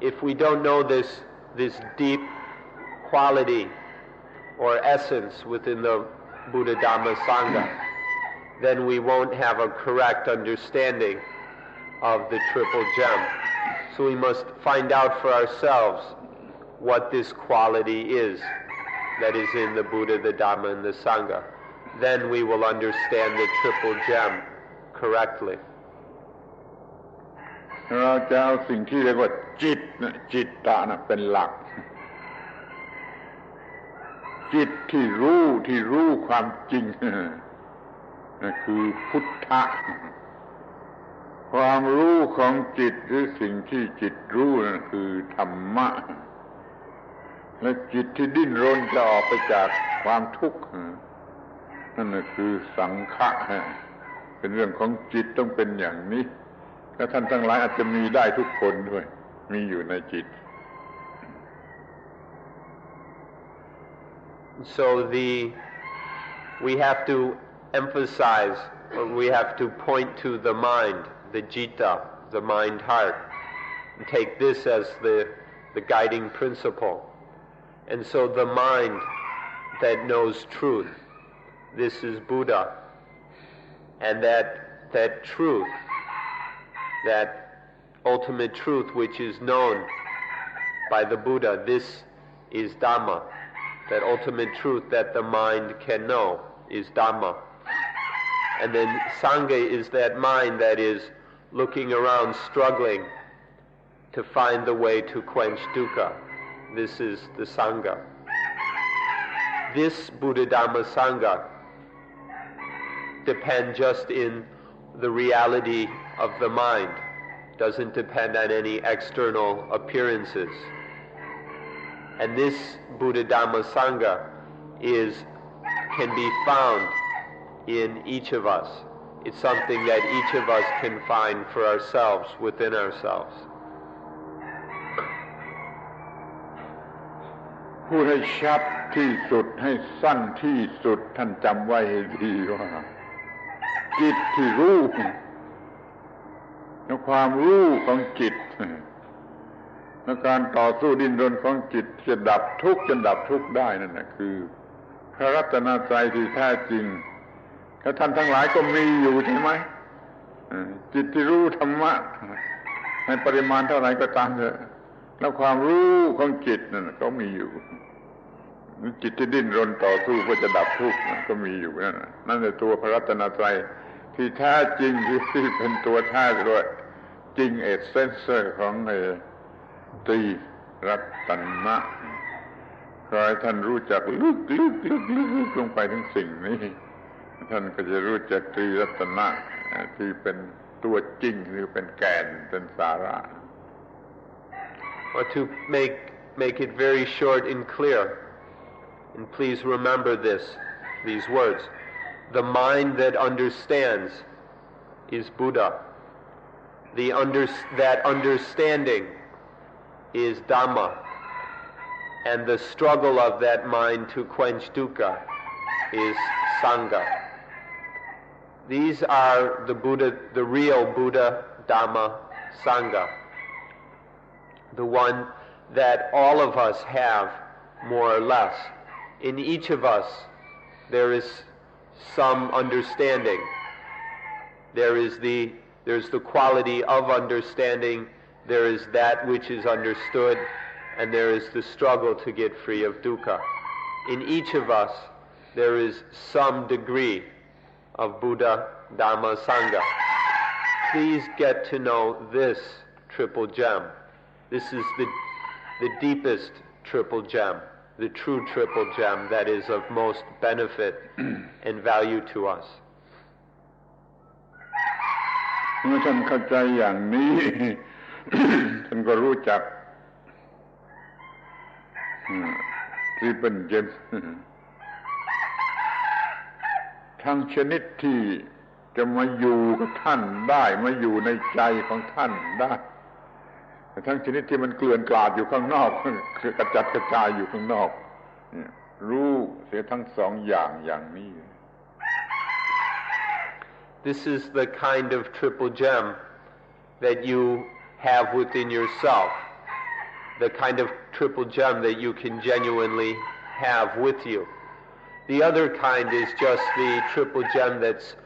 If we don't know this deep quality or essence within the Buddha, Dhamma, Sangha, then we won't have a correct understanding of the Triple Gem. So we must find out for ourselves what this quality is that is in the Buddha, the Dhamma, and the Sangha. Then we will understand the Triple Gem correctly. เราจะเอาสิ่งที่เรียกว่าจิตนะจิตตะนะเป็นหลักจิตที่รู้ความจริงนั่นคือพุทธะความรู้ของจิตหรือสิ่งที่จิตรู้นั่นคือธรรมะและจิตที่ดิ้นรนจะออกไปจากความทุกข์นั่นคือสังขะเป็นเรื่องของจิตต้องเป็นอย่างนี้และท่านทั้งหลายอาจจะมีได้ทุกคนด้วยมีอยู่ในจิต So we have to emphasize, or we have to point to the mind, the citta, the mind heart, and take this as the guiding principle. And so the mind that knows truth, this is Buddha, and that truth, that ultimate truth which is known by the Buddha, this is Dhamma. That ultimate truth that the mind can know is Dhamma. And then Sangha is that mind that is looking around, struggling to find the way to quench dukkha. This is the Sangha. This Buddha, Dhamma, Sangha depend just in the reality of the mind, doesn't depend on any external appearances. And this Buddha, Dhamma, Sangha can be found in each of us. It's something that each of us can find for ourselves, within ourselves. พูดให้ชัดที่สุดให้สั้นที่สุดท่านจำไว้ให้ดีว่าจิตที่รู้และความรู้ของจิตและการต่อสู้ดิ้นรนของจิตจะดับทุกข์จนดับทุกข์ได้นั่นนะคือพระรัตนตรัยที่แท้จริงและท่านทั้งหลายก็มีอยู่ใช่ไหมจิตที่รู้ธรรมะในปริมาณเท่าไหร่ก็ตามเถอะแล้วความรู้ของจิตนั่นก็มีอยู่จิตที่ดิ้นรนต่อสู้เพื่อจะดับทุกข์มันก็มีอยู่นั่นคือตัวพระรัตนตรัยที่แท้จริงที่เป็นตัวแท้ด้วยจริงเอเซนเซอร์ของตรีรัตนะขอให้ท่านรู้จักลึกลงไปถึงสิ่งนี้ท่านก็จะรู้จักตรีรัตนะที่เป็นตัวจริงหรือเป็นแก่นเป็นสาระ Or to make it very short and clear, and please remember these words. The mind that understands is Buddha. That understanding is Dhamma, and the struggle of that mind to quench dukkha is Sangha. These are the real Buddha, Dhamma, Sangha. The one that all of us have, more or less. In each of us, there is some understanding. There's the quality of understanding, there is that which is understood, and there is the struggle to get free of dukkha. In each of us, there is some degree of Buddha, Dhamma, Sangha. Please get to know this triple gem. This is the deepest triple gem, the true triple gem that is of most benefit and value to us. เมื่อท่านเข้าใจอย่างนี้ ท่านก็รู้จักtriple gem ทั้งชนิดที่จะมาอยู่กับท่านได้มาอยู่ในใจของท่านได้ทั้งชนิดที่มันเกลื่อนกลาดอยู่ข้างนอกคือกระจัดกระจายอยู่ข้างนอกรู้เสียทั้งสองอย่างนี้ This is the kind of triple gem that you have within yourself, the kind of triple gem that you can genuinely have with you. The other kind is just the triple gem that's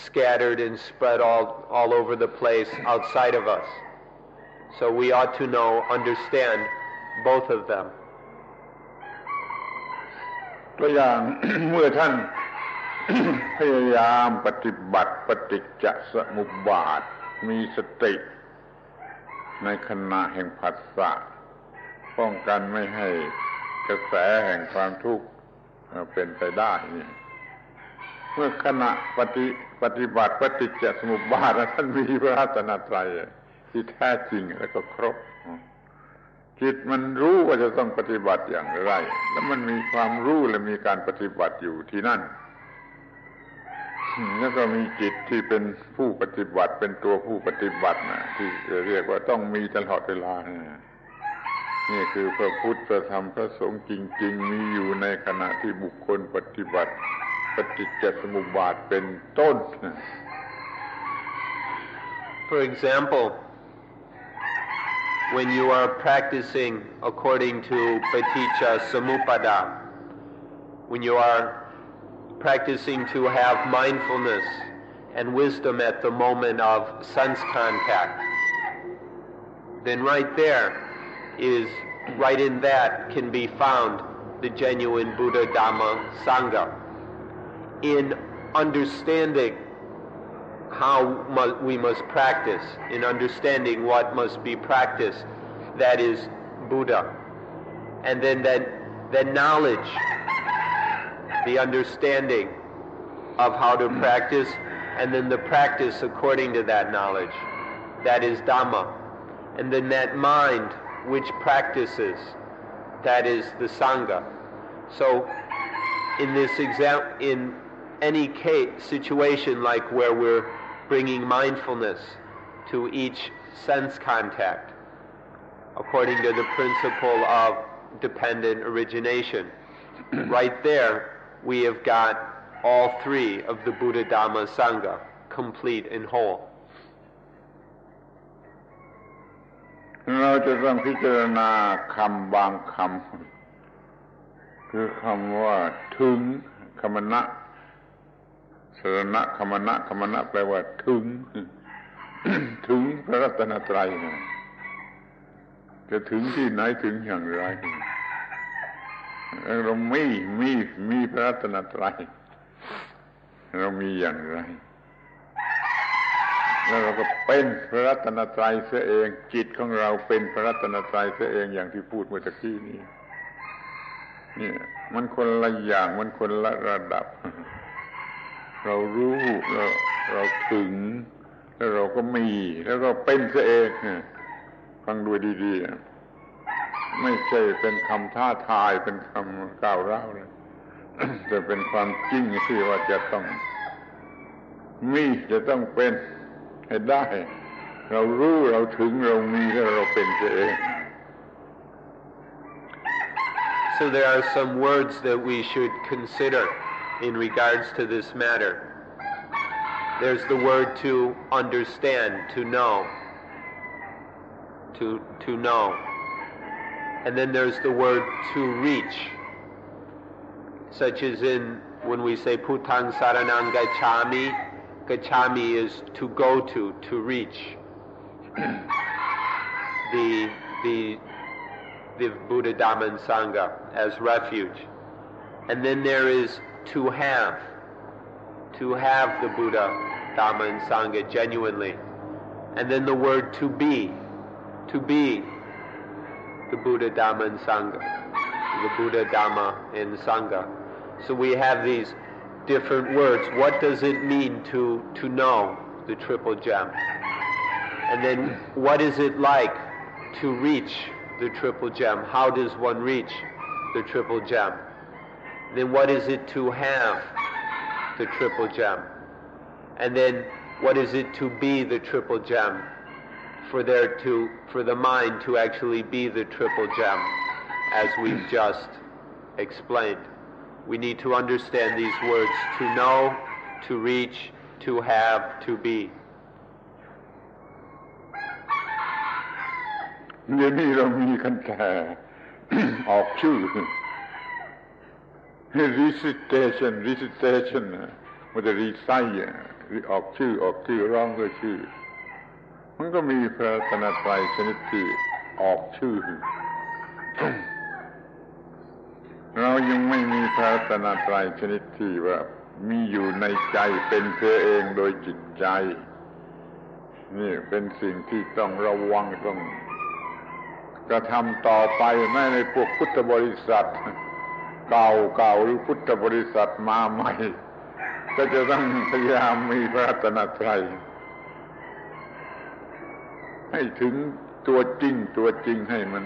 scattered and spread all over the place outside of us. So we ought to understand both of them. ตัวอย่าง เมื่อท่าน พยายามปฏิบัติปฏิจจสมุปบาทมีสติในขณะแห่งผัสสะป้องกันไม่ให้กระแสแห่งความทุกข์เป็นไปได้นี่เมื่อขณะปฏิบัติปฏิจจสมุปบาทท่านมีพระรัตนตรัยที่แท้จริงแล้วก็ครบจิตมันรู้ว่าจะต้องปฏิบัติอย่างไรแล้วมันมีความรู้และมีการปฏิบัติอยู่ที่นั่นแล้วก็มีจิตที่เป็นผู้ปฏิบัติเป็นตัวผู้ปฏิบัตินะที่เรียกว่าต้องมีตลอดเวลานี่คือพระพุทธพระธรรมพระสงฆ์จริงๆมีอยู่ในขณะที่บุคคลปฏิบัติปฏิจจสมุปบาทเป็นต้น For example, when you are practicing according to paticca samuppada, when you are practicing to have mindfulness and wisdom at the moment of sense contact, then right there is, right in that can be found the genuine Buddha, Dhamma, Sangha. In understanding how we must practice, in understanding what must be practiced, that is Buddha. And then that knowledge, the understanding of how to practice, and then the practice according to that knowledge, that is Dhamma. And then that mind which practices, that is the Sangha. So in this in any case, situation like where we're bringing mindfulness to each sense contact, according to the principle of dependent origination, right there we have got all three of the Buddha, Dhamma, Sangha complete and whole. เราจะต้องพิจารณาคำบางคำคือคำว่าถึงคมนะสรณะคมนะแปลว่าถึง ถึงพระรัตนตรัยจะถึงที่ไหนถึงอย่างไรเรามีพระรัตนตรัยเรามีอย่างไรแล้วเราก็เป็นพระรัตนตรัยเสียเองจิตของเราเป็นพระรัตนตรัยเสียเองอย่างที่พูดเมื่อตะกี้นี้นี่มันคนละอย่างมันคนละระดับเรารู้เราถึงแล้วเราก็มีแล้วก็เป็นเสียเองฟังดูดีๆไม่ใช่เป็นคำท้าทายเป็นคำก้าวร้าวเลย แต่เป็นความจริงที่ว่าจะต้องมีจะต้องเป็นให้ได้เรารู้เราถึงเรามีแล้วเราเป็นเอง So there are some words that we should consider in regards to this matter. There's the word to understand, to know, to know. And then there's the word to reach, such as in when we say Puttang Saranang Gacchami, Gacchami is to go to reach the Buddha, Dhamma, and Sangha as refuge. And then there is to have the Buddha, Dhamma, and Sangha genuinely. And then the word to be the Buddha, Dhamma, and Sangha. The Buddha, Dhamma, and Sangha. So we have these different words. What does it mean to know the triple gem? And then what is it like to reach the triple gem? How does one reach the triple gem? Then what is it to have the triple gem? And then what is it to be the triple gem? For the mind to actually be the triple gem, as we've just explained. We need to understand these words: to know, to reach, to have, to be. เดี๋ยวนี้เรามีกันแต่ ออกชื่อ recitation มันจะรีไซต์ออกชื่อร้องด้วยชื่อมันก็มีพระรัตนตรัยชนิดที่ออกชื่อ เรายังไม่มีพระรัตนตรัยชนิดที่ว่ามีอยู่ในใจเป็นเธอเองโดยจิตใจนี่เป็นสิ่งที่ต้องระวังต้องกระทำต่อไปแม้ในพวกพุทธบริษัทเก่าหรือพุทธบริษัทมาใหม่ก็จะต้องพยายามมีพระรัตนตรัยให้ถึงตัวจริงให้มัน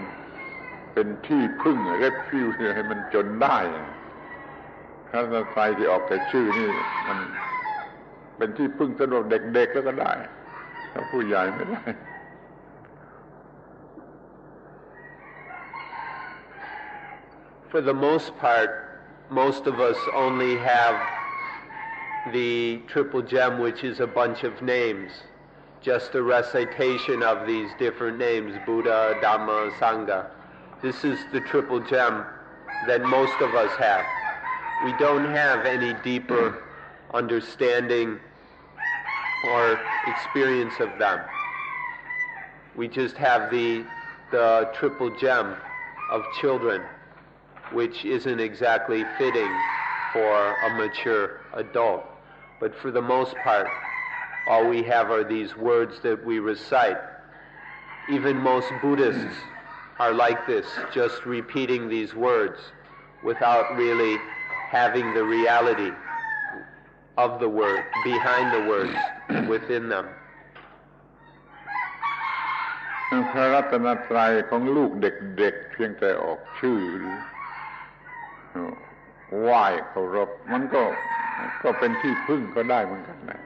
เป็นที่พึ่งrefugeให้มันจนได้พระรัตนตรัยที่ออกแต่ชื่อนี่มันเป็นที่พึ่งสำหรับเด็กๆแล้วก็ได้ถ้าผู้ใหญ่ไม่ได้ For the most part, most of us only have the triple gem, which is a bunch of names, just a recitation of these different names: Buddha, Dhamma, Sangha. This is the triple gem that most of us have. We don't have any deeper understanding or experience of them. We just have the triple gem of children, which isn't exactly fitting for a mature adult. But for the most part, all we have are these words that we recite. Even most Buddhists are like this, just repeating these words without really having the reality of the word, behind the words, within them. พระรัตนตรัยของลูกเด็กๆเพียงแต่ออกชื่อไหว้เคารพมันก็เป็นที่พึ่งก็ได้เหมือนกันนะ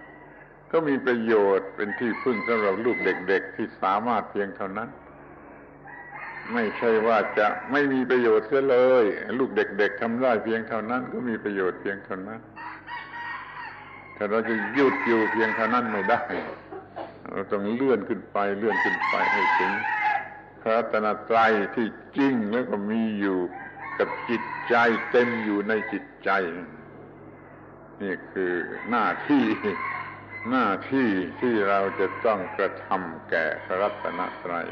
ก็มีประโยชน์เป็นที่พึ่งสำหรับลูกเด็กๆที่สามารถเพียงเท่านั้นไม่ใช่ว่าจะไม่มีประโยชน์เสียเลยลูกเด็กๆทำได้เพียงเท่านั้นก็มีประโยชน์เพียงเท่านั้นแต่เราจะหยุดอยู่เพียงเท่านั้นไม่ได้เราต้องเลื่อนขึ้นไปให้ถึงพระรัตนตรัยที่จริงแล้วก็มีอยู่กับจิตใจเต็มอยู่ในจิตใจนี่คือหน้าที่ที่เราจะต้องกระทำแก่พระรัตนตรัย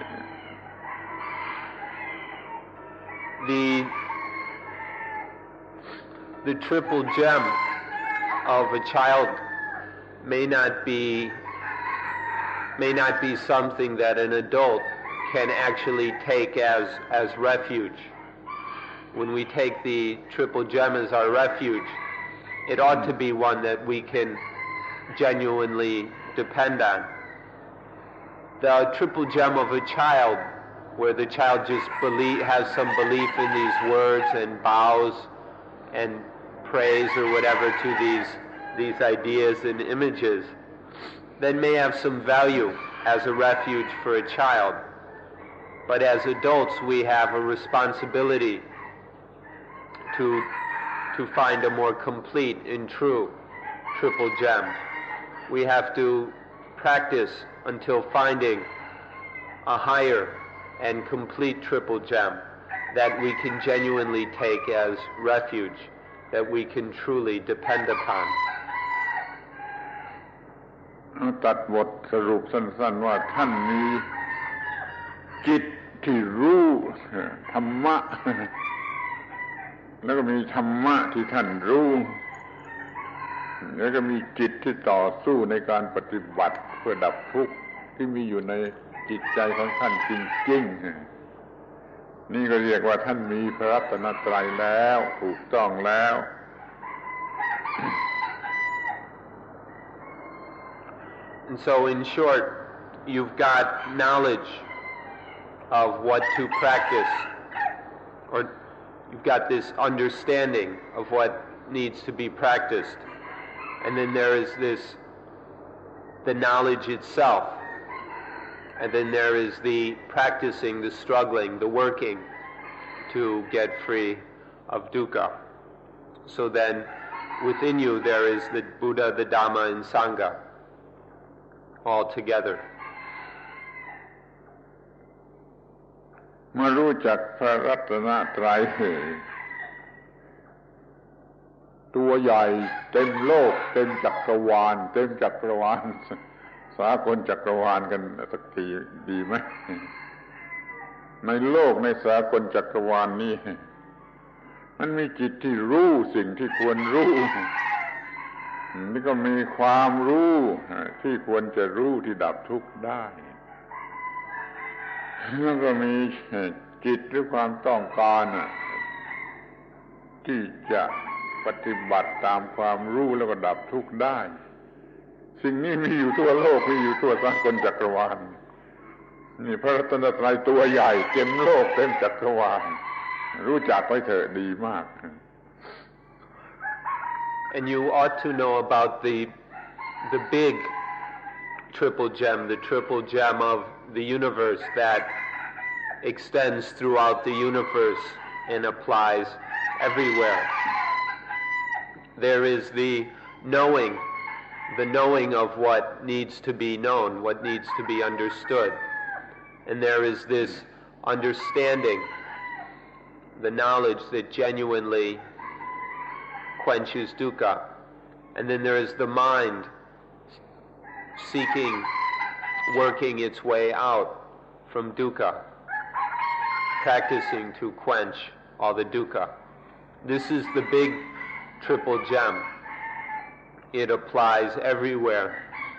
The triple gem of a child may not be something that an adult can actually take as refuge. When we take the triple gem as our refuge, it ought to be one that we can genuinely depend on. The triple gem of a child, where the child just has some belief in these words and bows and prays or whatever to these ideas and images, then may have some value as a refuge for a child. But as adults, we have a responsibility to find a more complete and true triple gem. We have to practice until finding a higher and complete triple gem that we can genuinely take as refuge, that we can truly depend upon. ตัดบทสรุปสั้นๆว่าท่านมีจิตที่รู้ธรรมะแล้วก็มีธรรมะที่ท่านรู้แล้วก็มีจิตที่ต่อสู้ในการปฏิบัติเพื่อดับทุกข์ที่มีอยู่ในจิตใจของท่านจริงๆ นี่ก็เรียกว่าท่านมีพระรัตนตรัยแล้วถูกต้องแล้ว And so in short, you've got knowledge of what to practice, or you've got this understanding of what needs to be practiced. And then there is the knowledge itself. And then there is the practicing, the struggling, the working to get free of dukkha. So then within you there is the Buddha, the Dhamma, and Sangha all together. เมื่อรู้จักพระรัตนตรัยตัวใหญ่เต็มโลกเต็มจักรวาลเต็มจักรวาลสากลจักรวาลกันสักทีดีไหมในโลกในสากลจักรวาลนี้มันมีจิตที่รู้สิ่งที่ควรรู้นี่ก็มีความรู้ที่ควรจะรู้ที่ดับทุกข์ได้แล้วก็มีจิตหรือความต้องการที่จะปฏิบัติตามความรู้แล้วก็ดับทุกข์ได้สิ่งนี้มีอยู่ทั่วโลกมีอยู่ทั่วสากลจักรวาลนี่พระรัตนตรัยตัวใหญ่เต็มโลกเต็มจักรวาลรู้จักไว้เถอะดีมาก And you ought to know about the big triple gem, the triple gem of the universe that extends throughout the universe and applies everywhere. There is the knowing of what needs to be known, what needs to be understood. And there is this understanding, the knowledge that genuinely quenches dukkha. And then there is the mind seeking, working its way out from dukkha, practicing to quench all the dukkha. This is the big triple gem. It applies everywhere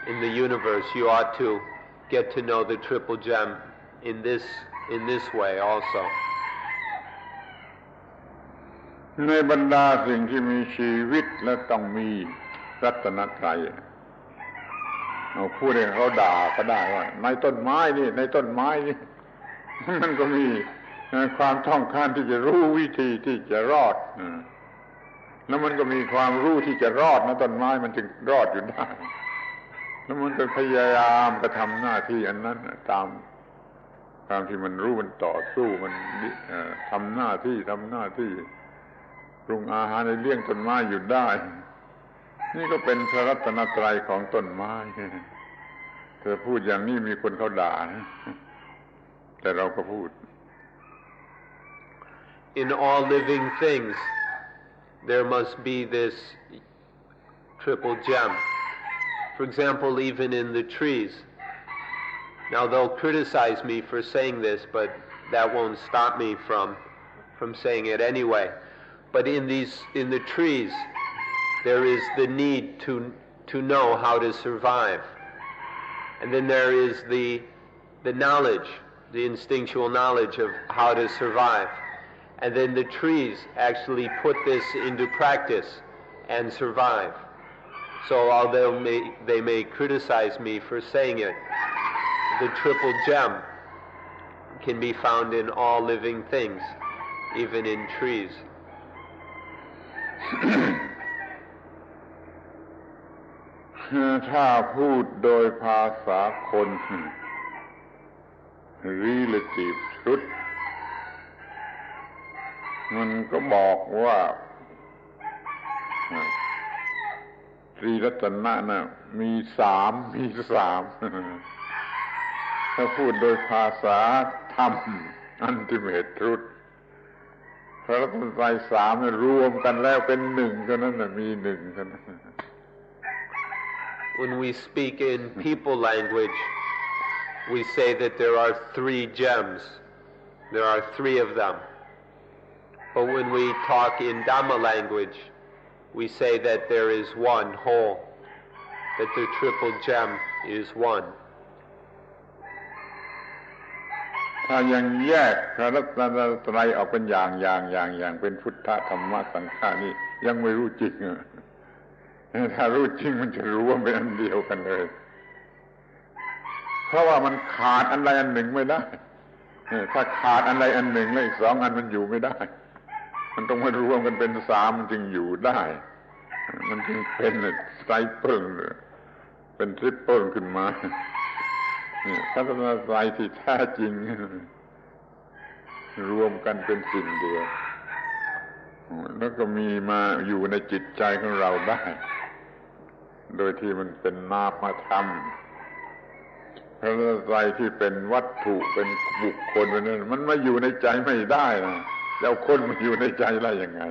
in the universe. You ought to get to know the triple gem in this way also. ในบรรดาสิ่งที่มีชีวิตและต้องมีรัตนตรัยเอาพูดให้เขาด่าก็ได้ว่าในต้นไม้นี่ในต้นไม้นี่มันก็มีความต้องการที่จะรู้วิธีที่จะรอดแล้วมันก็มีความรู้ที่จะรอดนะต้นไม้มันจึงรอดอยู่ได้แล้วมันก็พยายามกระทำหน้าที่อันนั้นตามที่มันรู้มันต่อสู้มันทำหน้าที่ปรุงอาหารในเลี้ยงต้นไม้อยู่ได้นี่ก็เป็นพระรัตนตรัยของต้นไม้เธอพูดอย่างนี้มีคนเขาด่านะแต่เราก็พูด In all living things there must be this triple gem. For example, even in the trees. Now they'll criticize me for saying this, but that won't stop me from saying it anyway. But in the trees there is the need to know how to survive. And then there is the knowledge, the instinctual knowledge of how to survive. And then the trees actually put this into practice and survive. So although they may criticize me for saying it, the triple gem can be found in all living things, even in trees. ถ้าพูดโดยภาษาคน relative truth มันก็บอกว่าตรีรัตนะน่ะมีสามถ้าพูดโดยภาษาธรรม Ultimate Truth พระรัตนตรัยสามรวมกันแล้วเป็นหนึ่งเท่านั้นน่ะมีหนึ่งเท่านั้น When we speak in people language, we say that there are 3 gems. There are 3 of them. But when we talk in Dhamma language, we say that there is one whole, that the triple gem is one. ถ้ายังแยกพระรัตนตรัยออกเป็นอย่างเป็นพุทธธรรมะสังฆานี่ยังไม่รู้จริงถ้ารู้จริงมันจะรู้ว่าเป็นอันเดียวกันเลยเพราะว่ามันขาดอันใดอันหนึ่งไม่ได้ถ้าขาดอันใดอันหนึ่งแล้วอีกสองอันมันอยู่ไม่ได้มันต้องมารวมกันเป็นสามมันจึงอยู่ได้มันจึงเป็นไตรเปิลเป็นทริปเปิลขึ้นมาพระรัตนตรัยที่แท้จริงรวมกันเป็นสิ่งเดียวแล้วก็มีมาอยู่ในจิตใจของเราได้โดยที่มันเป็นนามธรรมพระรัตนตรัยที่เป็นวัตถุเป็นบุคคลเป็นนั้นมันมาอยู่ในใจไม่ได้นะแล้วคนมันอยู่ในใจได้ยังไง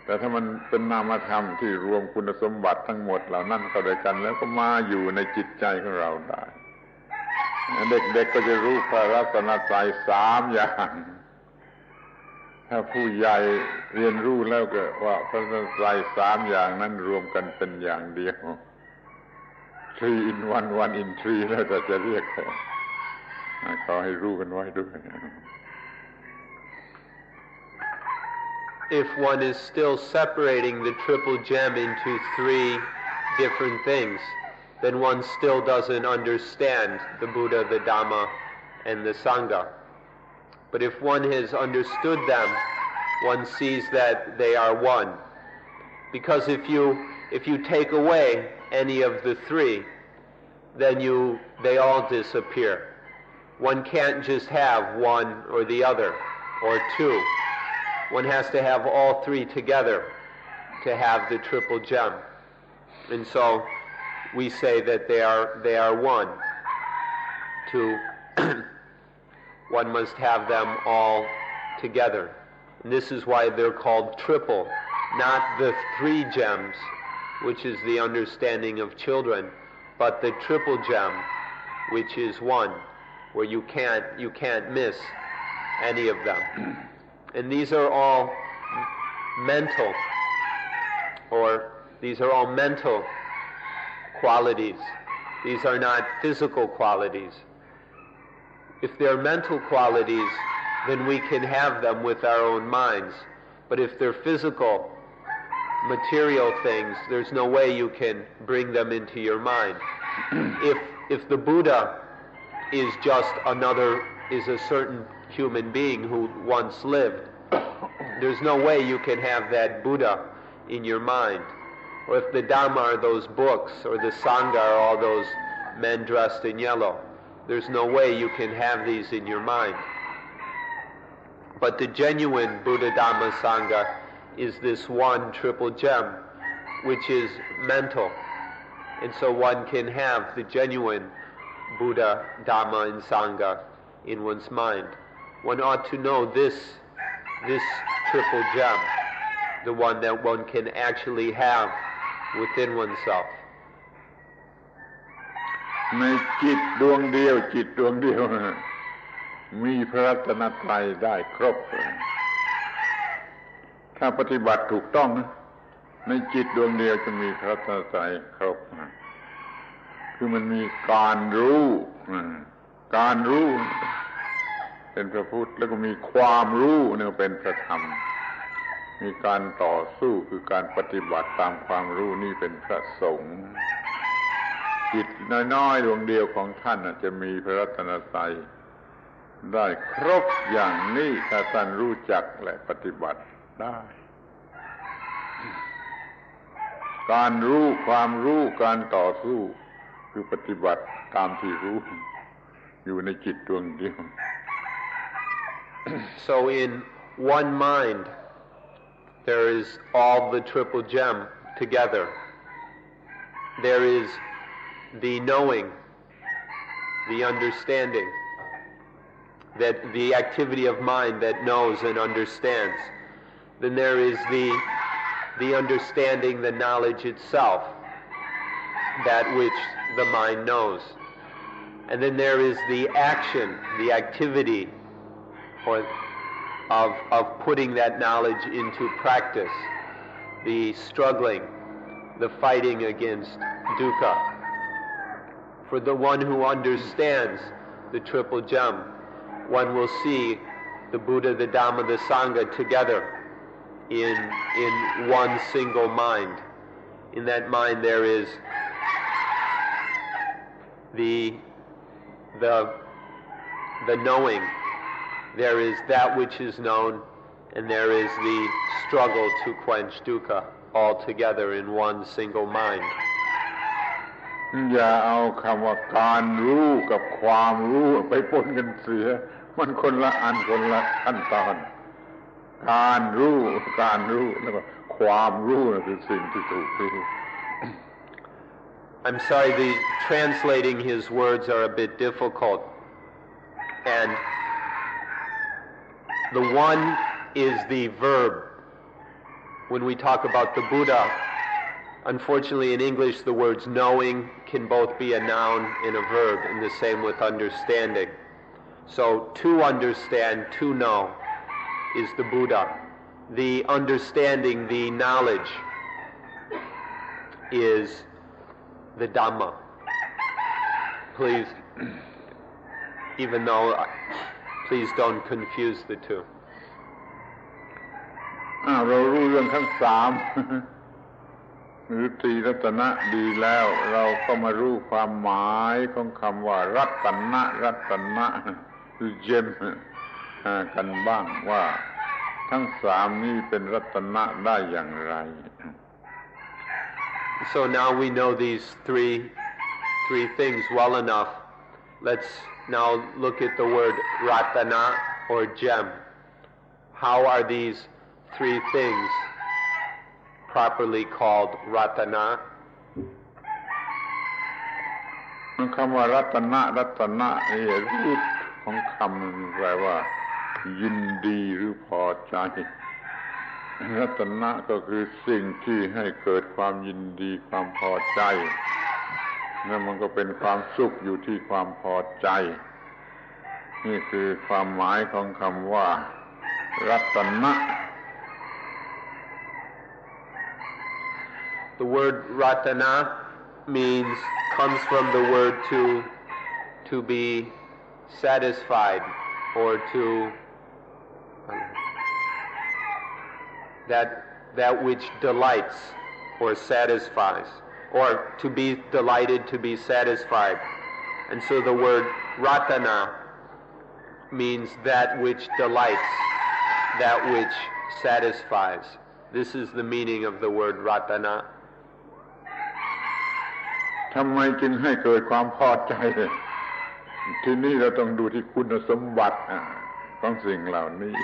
แต่ถ้ามันเป็นนามธรรมที่รวมคุณสมบัติทั้งหมดเหล่านั้นเข้าด้วยกันแล้วก็มาอยู่ในจิตใจของเราได้เด็กๆก็จะรู้พระรัตนตรัยสามอย่างถ้าผู้ใหญ่เรียนรู้แล้วก็ว่าพระรัตนตรัยสามอย่างนั้นรวมกันเป็นอย่างเดียว three in one one in three แล้วจะเรียกขอให้รู้กันไว้ด้วย If one is still separating the triple gem into three different things, then one still doesn't understand the Buddha, the Dhamma, and the Sangha. But if one has understood them, one sees that they are one. Because if you take away any of the three, then they all disappear. One can't just have one or the other, or two. One has to have all three together to have the triple gem. And so we say that they are one. One must have them all together. And this is why they're called triple, not the three gems, which is the understanding of children, but the triple gem, which is one, where you can't miss any of them. And these are all mental, qualities. These are not physical qualities. If they're mental qualities, then we can have them with our own minds. But if they're physical, material things, there's no way you can bring them into your mind. If the Buddha is a certain human being who once lived, there's no way you can have that Buddha in your mind. Or if the Dhamma are those books, or the Sangha are all those men dressed in yellow, there's no way you can have these in your mind. But the genuine Buddha, Dhamma, Sangha is this one triple gem, which is mental. And so one can have the genuine Buddha, Dhamma, and Sangha in one's mind. One ought to know this triple gem, the one that one can actually have within oneself. ในจิตดวงเดียวมีพระรัตนตรัยได้ครบถ้าปฏิบัติถูกต้องในจิตดวงเดียวจะมีพระรัตนตรัยครบคือมันมีการรู้เป็นพระพุทธแล้วก็มีความรู้เนี่ยเป็นพระธรรมมีการต่อสู้คือการปฏิบัติตามความรู้นี่เป็นพระสงฆ์จิตน้อยๆดวงเดียวของท่านจะมีพระรัตนตรัยได้ครบอย่างนี้ถ้าท่านรู้จักและปฏิบัติได้การรู้ความรู้การต่อสู้คือปฏิบัติตามที่รู้อยู่ในจิตดวงเดียว So in one mind there is all the triple gem together. There is the knowing, the understanding, that the activity of mind that knows and understands. Then there is the understanding, the knowledge itself, that which the mind knows. And then there is the action, the activity of putting that knowledge into practice, the struggling, the fighting against dukkha. For the one who understands the triple gem, one will see the Buddha, the Dhamma, the Sangha together in one single mind. In that mind there is the knowing, there is that which is known, and there is the struggle to quench dukkha, all together in one single mind. อย่าเอาคำว่าการรู้กับความรู้ไปปนกันเสียมันคนละอันคนละขั้นตอนการรู้แล้วก็ความรู้นั่นคือสิ่งที่ถูกรู้ I'm sorry, the translating his words are a bit difficult, and the one is the verb. When we talk about the Buddha, unfortunately in English the words knowing can both be a noun and a verb, and the same with understanding. So to understand, to know, is the Buddha. The understanding, the knowledge, is the Dhamma. Please, even though, please don't confuse the two. เรารู้เรื่องทั้งสามหรือตรีรัตนะดีแล้วเราก็มารู้ความหมายของคำว่ารัตนะคือเจมกันบ้างว่าทั้งสามนี้เป็นรัตนะได้อย่างไร So now we know these three things well enough. Let's now look at the word ratana or gem. How are these three things properly called ratana? คำว่ารัตนะนี่รูปของคำแปลว่ายินดีหรือพอใจรัตนะก็คือสิ่งที่ให้เกิดความยินดีความพอใจนั่นมันก็เป็นความสุขอยู่ที่ความพอใจนี่คือความหมายของคำว่ารัตนะ The word ratana comes from the word to be satisfied, or to that which delights or satisfies, or to be delighted, to be satisfied. And so the word ratana means that which delights, that which satisfies. This is the meaning of the word ratana. ทำไมจึงให้เกิดความพอใจทีนี้เราต้องดูที่คุณสมบัติของสิ่งเหล่านี้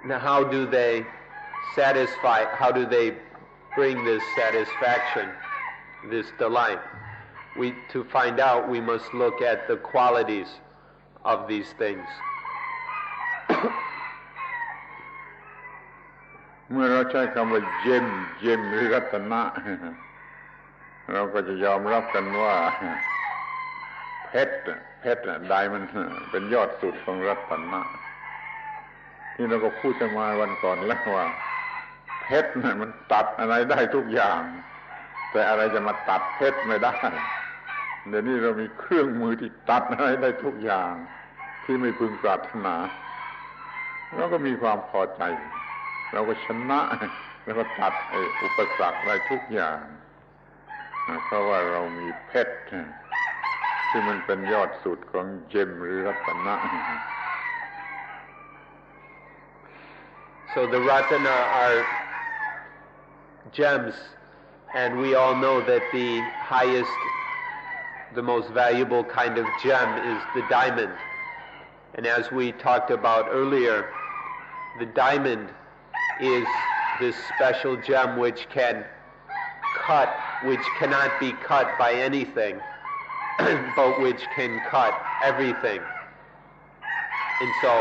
Now how do they satisfy, how do they bring this satisfaction, this delight? To find out, we must look at the qualities of these things. เมื่อเราใช้คำว่าเจมหรือรัตนะเราก็จะยอมรับกันว่าเพชรไดมันเป็นยอดสุดของรัตนะที่เราก็พูดกันมาวันก่อนแล้วว่าเพชรมันตัดอะไรได้ทุกอย่างแต่อะไรจะมาตัดเพชรไม่ได้เดี๋ยวนี้เรามีเครื่องมือที่ตัดอะไรได้ทุกอย่างที่ไม่พึงปรารถนาเราก็มีความพอใจเราก็ชนะแล้วก็ตัดอุปสรรคได้ทุกอย่างเพราะว่าเรามีเพชรที่มันเป็นยอดสุดของเจมหรือรัตนะ So the ratana are gems, and we all know that the highest, the most valuable kind of gem is the diamond. And as we talked about earlier, the diamond is this special gem which cannot be cut by anything, but which can cut everything. And so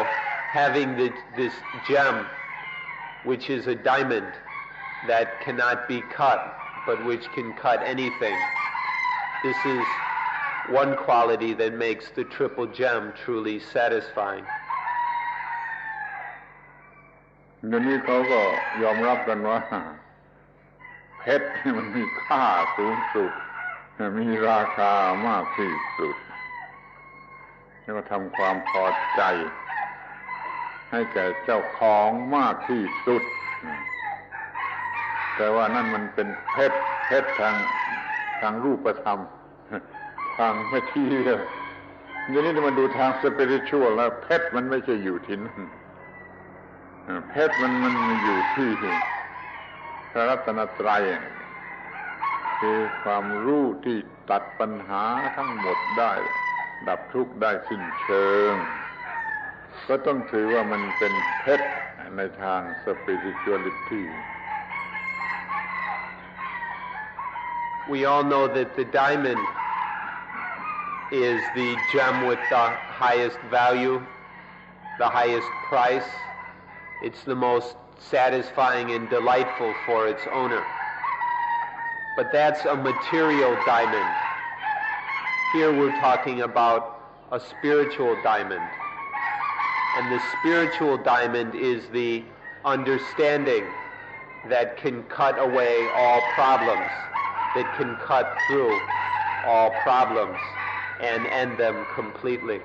having this gem, which is a diamond that cannot be cut, but which can cut anything, this is one quality that makes the triple gem truly satisfying. เดี๋ยวนี้เขาก็ยอมรับกันว่าเพชรมันมีค่าสูงสุดมีราคามากที่สุด แล้วก็ทำความพอใจให้แก่เจ้าของมากที่สุดแต่ว่านั่นมันเป็นเพชรทางรูปธรรมทางไม่เที่ยงทีนี้ถ้ามาดูทางสปิริตชัวลแล้วเพชรมันไม่ใช่อยู่ที่นั่นเพชรมันอยู่ที่พระรัตนตรัยคือความรู้ที่ตัดปัญหาทั้งหมดได้ดับทุกข์ได้สิ้นเชิงก็ต้องถือว่ามันเป็นเพชรในทางสปิริตชัวลิตี้ We all know that the diamond is the gem with the highest value, the highest price. It's the most satisfying and delightful for its owner. But that's a material diamond. Here we're talking about a spiritual diamond. And the spiritual diamond is the understanding that can cut away all problems, that can cut through all problems and end them completely.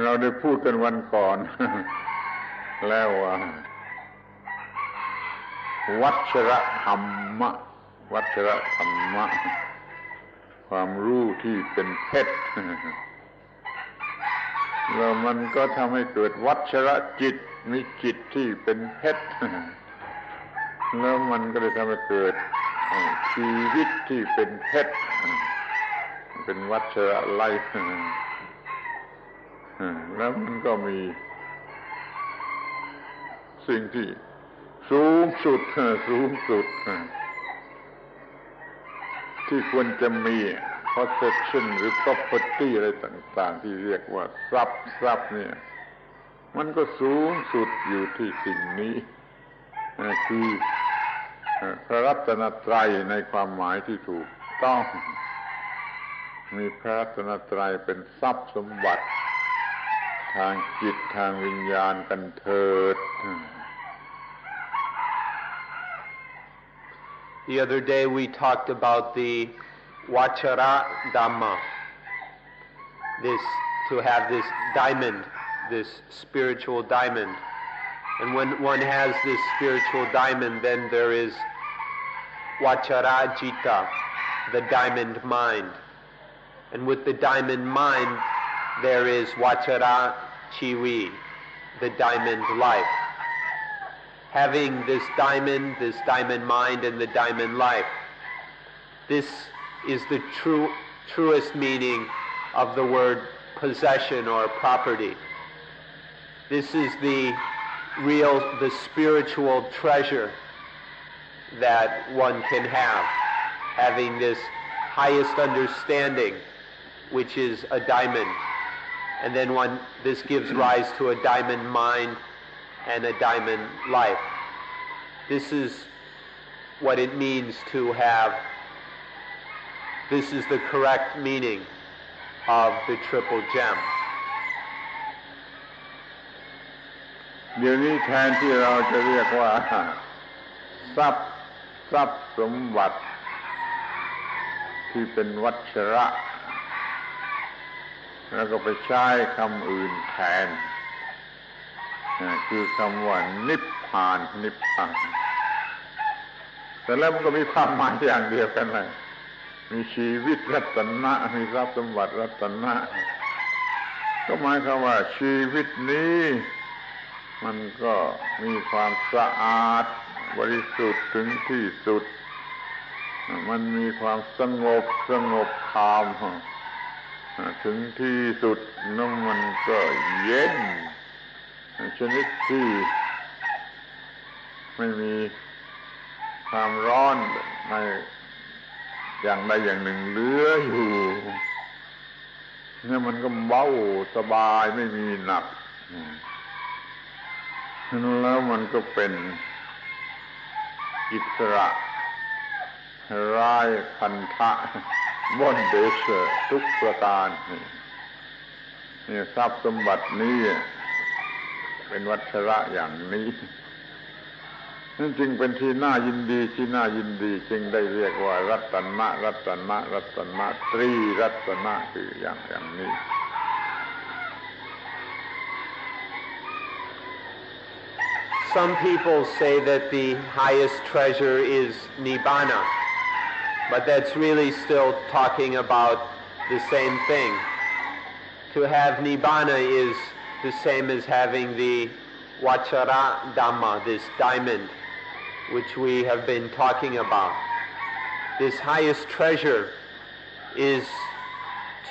เราได้พูดกันวันก่อน แล้วว่าวัชระธรรมะความรู้ที่เป็นเพชรแล้วมันก็ทำให้เกิดวัชระจิตมีจิตที่เป็นเพชรแล้วมันก็เลยทำให้เกิดชีวิตที่เป็นเพชรเป็นวัชระไลฟ์แล้วมันก็มีสิ่งที่สูงสุดที่ควรจะมี possession หรือ property อะไรต่างๆที่เรียกว่าทรัพย์เนี่ยมันก็สูงสุดอยู่ที่สิ่งนี้คือพระรัตนตรัยในความหมายที่ถูกต้องมีพระรัตนตรัยเป็นทรัพย์สมบัติทางจิตทางวิญญาณกันเถิด The other day we talked about the Vachara Dhamma, to have this diamond, this spiritual diamond. And when one has this spiritual diamond, then there is Vachara Jita, the diamond mind. And with the diamond mind, there is Vachara Chivi, the diamond life. Having this diamond mind and the diamond life, this is the truest meaning of the word possession or property. This is the spiritual treasure that one can have, having this highest understanding, which is a diamond. And then this gives rise to a diamond mind and a diamond life. This is what it means to have. This is the correct meaning of the triple gem. เดี๋ยวนี้แทนที่เราจะเรียกว่าทรัพย์สมบัติที่เป็นวัชระแล้วก็ไปใช้คำอื่นแทนคือคำว่านิพพานแต่แล้วมันก็มีความหมายอย่างเดียวกันเลยมีชีวิตรัตนะมีทรัพย์สมบัติรัตนะก็หมายความว่าชีวิตนี้มันก็มีความสะอาดบริสุทธิ์ถึงที่สุดมันมีความสงบคามถึงที่สุดแล้วมันก็เย็นชนิดที่ไม่มีความร้อนในอย่างใดอย่างหนึ่งเหลืออยู่เนี่ยมันก็เบาสบายไม่มีหนักแล้วมันก็เป็นอิสระร้ายพันธะบนเดชทุกประการนี่ทรัพย์สมบัตินี้เป็นวัชระอย่างนี้ นั่นจึงเป็นที่น่ายินดีที่น่ายินดีจึงได้เรียกว่ารัตนะรัตนะรัตนะตรีรัตนะคืออย่างนี้ Some people say that the highest treasure is Nibana, but that's really still talking about the same thing. To have Nibana is the same as having the Vachara Dhamma, this diamond, which we have been talking about. This highest treasure is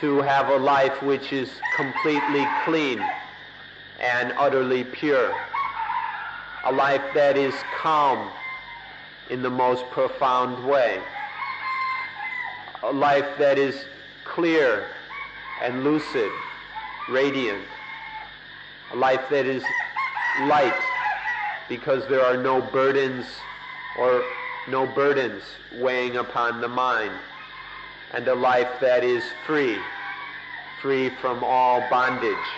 to have a life which is completely clean and utterly pure. A life that is calm in the most profound way. A life that is clear and lucid, radiant. A life that is light because there are no burdens weighing upon the mind. And a life that is free from all bondage.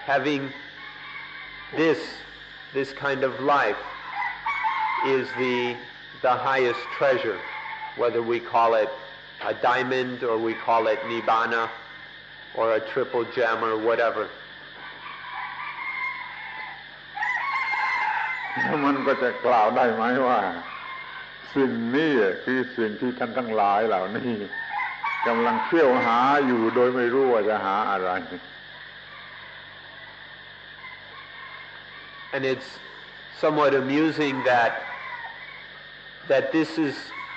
Having this kind of life is the highest treasure, whether we call it a diamond or we call it Nibbana or a triple gem or whatever. มันก็จะกล่าวได้ไหมว่าสิ่งนี้คือสิ่งที่ท่านทั้งหลายเหล่านี้กำลังเที่ยวหาอยู่โดยไม่รู้ว่าจะหาอะไร And it's somewhat amusing that this is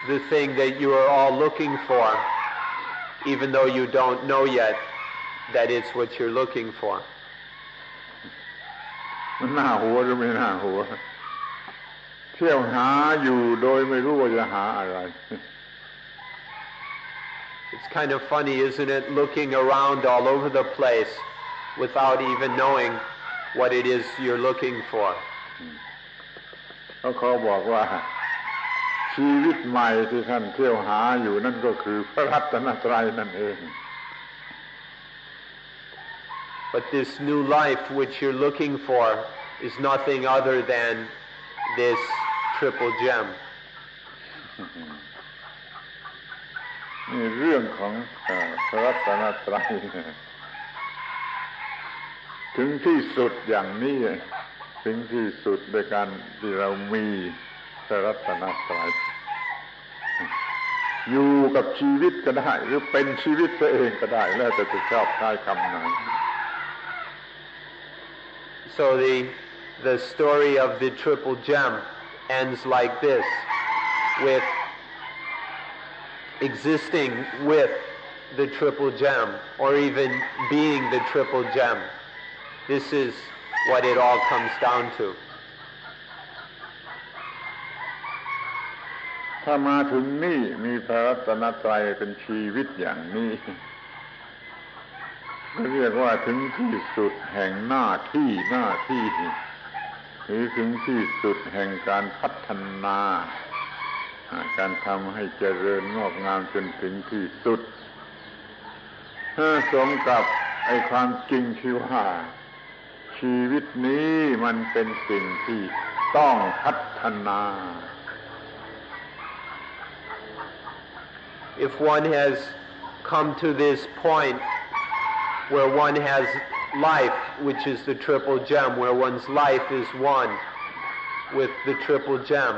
the thing that you are all looking for, even though you don't know yet that it's what you're looking for. มันน่าหัวหรือไม่น่าหัวเที่ยวหาอยู่โดยไม่รู้ว่าจะหาอะไร It's kind of funny, isn't it, looking around all over the place without even knowing what it is you're looking for. เขาบอกว่าชีวิตใหม่ที่ท่านเที่ยวหาอยู่นั่นก็คือพระรัตนตรัยนั่นเอง But this new life which you're looking for is nothing other than this triple gem. นี่เรื่องของพระรัตนตรัยถึงที่สุดอย่างนี้ถึงที่สุดโดยการที่เรามีพระรัตนตรัยอยู่กับชีวิตก็ได้หรือเป็นชีวิตตัวเองก็ได้แล้วแต่จะชอบใช้คำไหน So the story of the triple gem ends like this, with existing with the triple gem, or even being the triple gem. This is what it all comes down to. ถ้ามาถึงนี่มีพระรัตนตรัยเป็นชีวิตอย่างนี้เรียกว่าถึงที่สุดแห่งหน้าที่หรือถึงที่สุดแห่งการพัฒนาการทำให้เจริญงอกงามจนถึงที่สุดสมกับไอ้ความจริงที่ว่าชีวิตนี้มันเป็นสิ่งที่ต้องพัฒนา If one has come to this point where one has life, which is the triple gem, where one's life is one with the triple gem,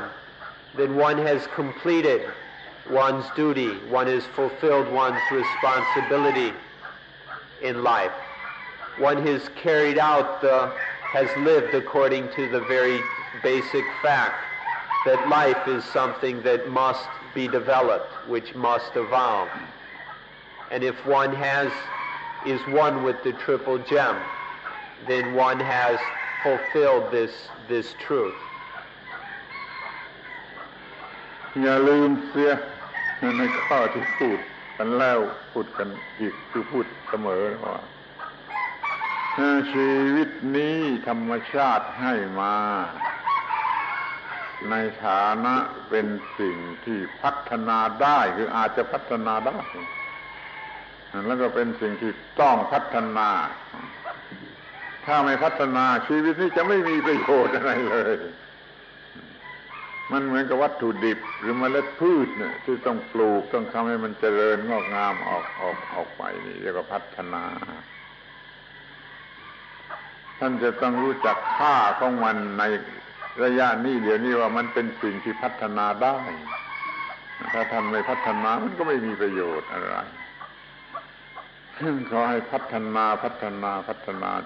then one has completed one's duty, one has fulfilled one's responsibility in life. One has carried out has lived according to the very basic fact that life is something that must be developed, which must evolve. And if one is one with the triple gem, then one has fulfilled this truth. อย่าลืมเสียในข้อที่พูดกันแล้วพูดกันอีกคือพูดเสมอว่าชีวิตนี้ธรรมชาติให้มาในฐานะเป็นสิ่งที่พัฒนาได้คืออาจจะพัฒนาได้แล้วก็เป็นสิ่งที่ต้องพัฒนาถ้าไม่พัฒนาชีวิตนี้จะไม่มีประโยชน์อะไรเลย มันเหมือนกับวัตถุดิบหรือเมล็ดพืชเนี่ยที่ต้องปลูกต้องทำให้มันเจริญงอกงามออกไปนี่เรียกว่าพัฒนาท่านจะต้องรู้จักค่าของมันในระยะนี้เดี๋ยวนี้ว่ามันเป็นสิ่งที่พัฒนาได้ถ้าท่านไม่พัฒนามันก็ไม่มีประโยชน์อะไรขอให้พัฒนา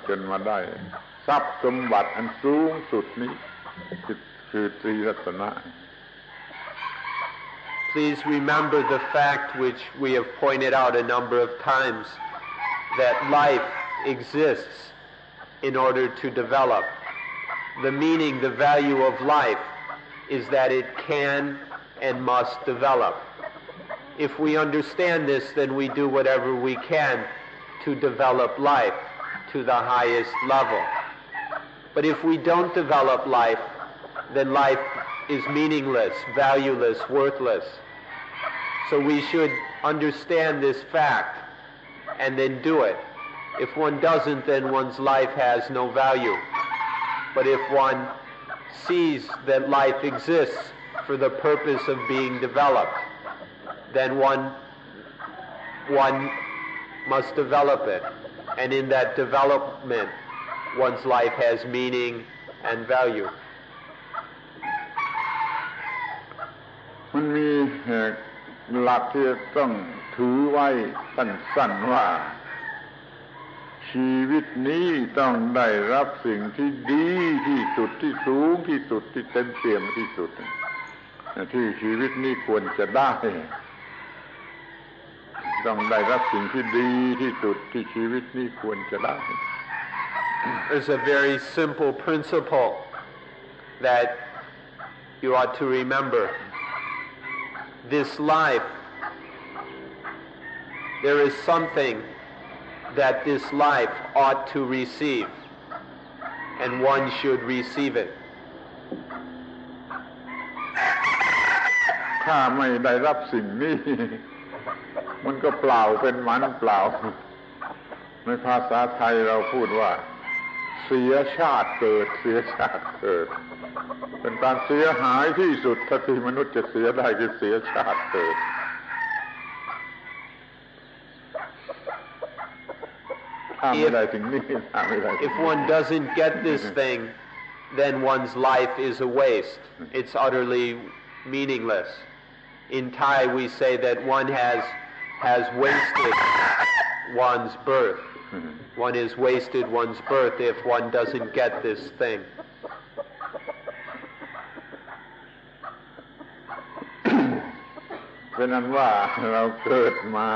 จนมาได้ทรัพย์สมบัติอันสูงสุดนี้คือตรีรัตนะ Please remember the fact which we have pointed out a number of times, that life exists in order to develop. The meaning, the value of life is that it can and must develop. If we understand this, then we do whatever we can to develop life to the highest level. But if we don't develop life, then life is meaningless, valueless, worthless. So we should understand this fact and then do it. If one doesn't, then one's life has no value. But if one sees that life exists for the purpose of being developed, then one must develop it. And in that development, one's life has meaning and value. มันมีหลักที่ต้องถือไว้สั้นๆว่าชีวิตนี้ต้องได้รับสิ่งที่ดีที่สุดที่สูงที่สุดที่เต็มเปี่ยมที่สุดที่ชีวิตนี้ควรจะได้ต้องได้รับสิ่งที่ดีที่สุดที่ชีวิตนี้ควรจะได้ There's a very simple principle that you ought to remember. This life, there is something that this life ought to receive, and one should receive it. ถ้าไม่ได้รับสิ่งนี้มันก็เปล่าเป็นหมันเปล่าในภาษาไทยเราพูดว่าเสียชาติเกิดเสียชาติเกิดเป็นการเสียหายที่สุดถ้าที่มนุษย์จะเสียได้คือเสียชาติเกิดIf one doesn't get this thing, then one's life is a waste. It's utterly meaningless. In Thai we say that one has wasted one's birth. One has wasted one's birth if one doesn't get this thing. เป็นนั้นว่าเราเกิดมา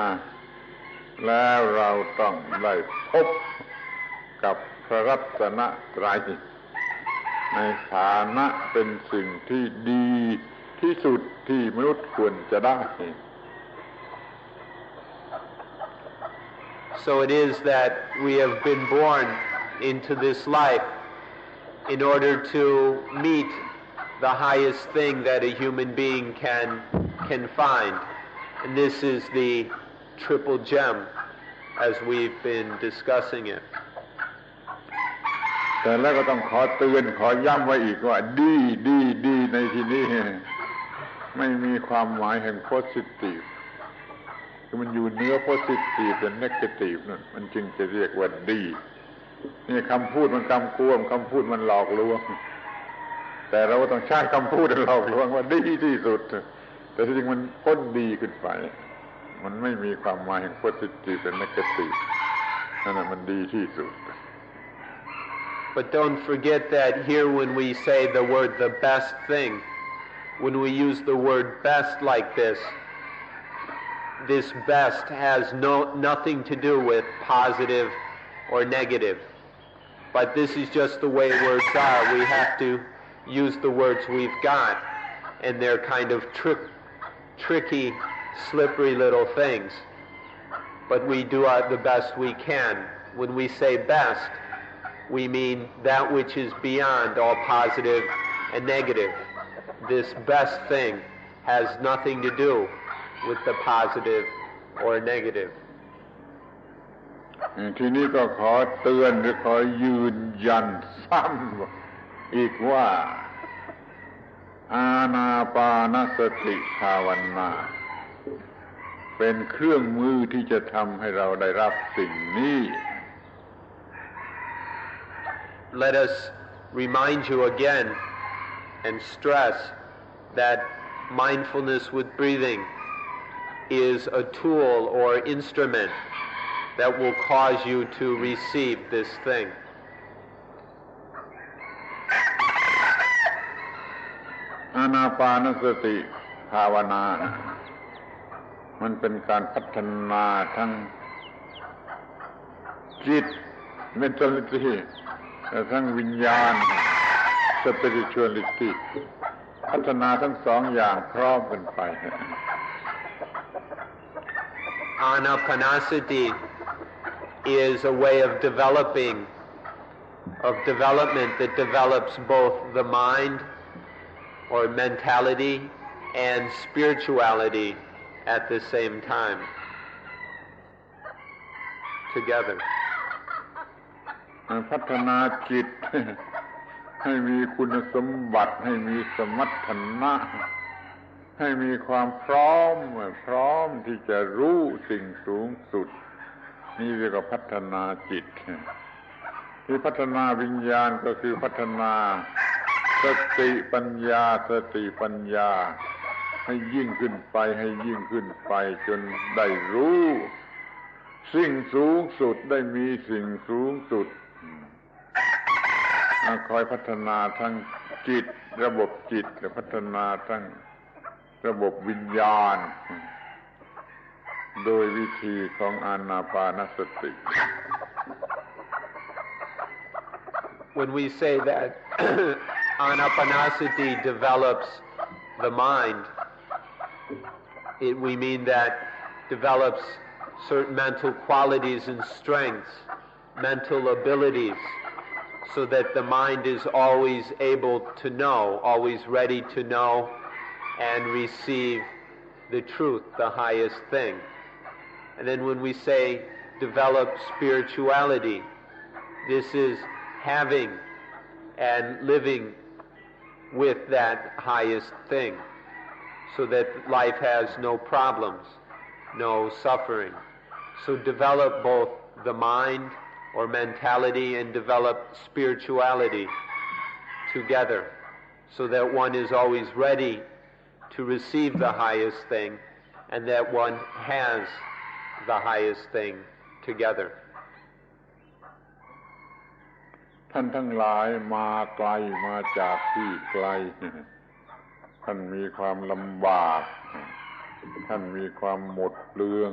แล้วเราต้องได้พบกับพระรัตนตรัยในฐานะเป็นสิ่งที่ดีที่สุดที่มนุษย์ควรจะได้ So it is that we have been born into this life in order to meet the highest thing that a human being can find. And this is the triple gem as we've been discussing it. แต่แล้วก็ต้องขอเตือนขอย้ำไว้อีกว่าดีในที่นี้ไม่มีความหมายแห่ง positive คือมันอยู่เนื้อ positive และ negative นั่นมันจึงจะเรียกว่าดีนี่คำพูดมันกำกวมคำพูดมันหลอกลวงแต่เราต้องใช้คำพูดหลอกลวงว่าดีที่สุดแต่ที่จริงมันพ้นดีขึ้นไปมันไม่มีความหมายแห่ง positive และ negative นั่นน่ะมันดีที่สุด But don't forget that here when we say the word the best thing, when we use the word best like this best has nothing to do with positive or negative. But this is just the way words are. We have to use the words we've got, and they're kind of tricky, slippery little things. But we do the best we can. When we say best, we mean that which is beyond all positive and negative. This best thing has nothing to do with the positive or negative. ทีนี้ก็ขอเตือนหรือขอยืนยันซ้ำอีกว่า อานาปานสติภาวนาเป็นเครื่องมือที่จะทำให้เราได้รับสิ่งนี้ Let us remind you again and stress that mindfulness with breathing is a tool or instrument that will cause you to receive this thing. อานาปานสติภาวนามันเป็นการพัฒนาทั้งจิต mentality และทั้งวิญญาณ spirituality พัฒนาทั้งสองอย่างพร้อมกันไป Anapanasati is a way of development that develops both the mind or mentality and spirituality at the same time together. พัฒนาจิตให้มีคุณสมบัติให้มีสมรรถนะให้มีความพร้อมที่จะรู้สิ่งสูงสุดนี่เรียกว่าพัฒนาจิตที่พัฒนาวิญญาณก็คือพัฒนาสติปัญญาให้ยิ่งขึ้นไปจนได้รู้สิ่งสูงสุดได้มีสิ่งสูงสุดคอยพัฒนาทั้งจิตระบบจิตและพัฒนาทั้งระบบวิญญาณโดยวิธีของอานาปานสติ When we say that Anapanasati develops the mind, we mean that develops certain mental qualities and strengths, mental abilities, so that the mind is always able to know, always ready to know and receive the truth, the highest thing. And then when we say develop spirituality, this is having and living with that highest thing, so that life has no problems, no suffering. So develop both the mind or mentality and develop spirituality together, so that one is always ready to receive the highest thing and that one has the highest thing together. ท่านทั้งหลายมาไกลมาจากที่ไกลท่านมีความลำบากท่านมีความหมดเปลือง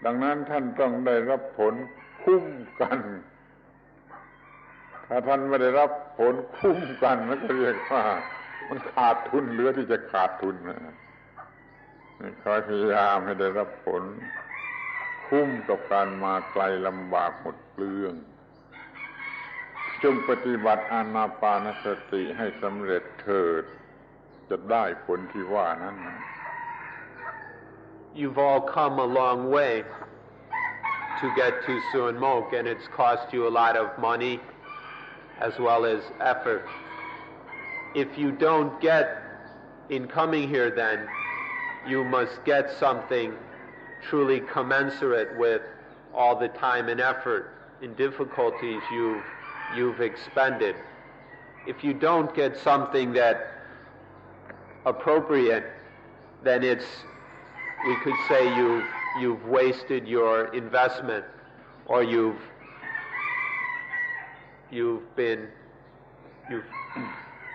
ดังนั้นท่านต้องได้รับผลคุ้มกันถ้าท่านไม่ได้รับผลคุ้มกันนั่นก็เรียกว่ามันขาดทุนเหลือที่จะขาดทุนคอยพยายามให้ได้รับผลคุ้มกับการมาไกลลำบากหมดเปลืองจงปฏิบัติอานาปานสติให้สำเร็จเถิดจะได้ผลที่ว่านั้น You've all come a long way to get to Suan Mok, and it's cost you a lot of money as well as effort. If you don't get in coming here, then you must get something truly commensurate with all the time and effort and difficulties you've expended. If you don't get something that appropriate, then we could say you've wasted your investment, or you've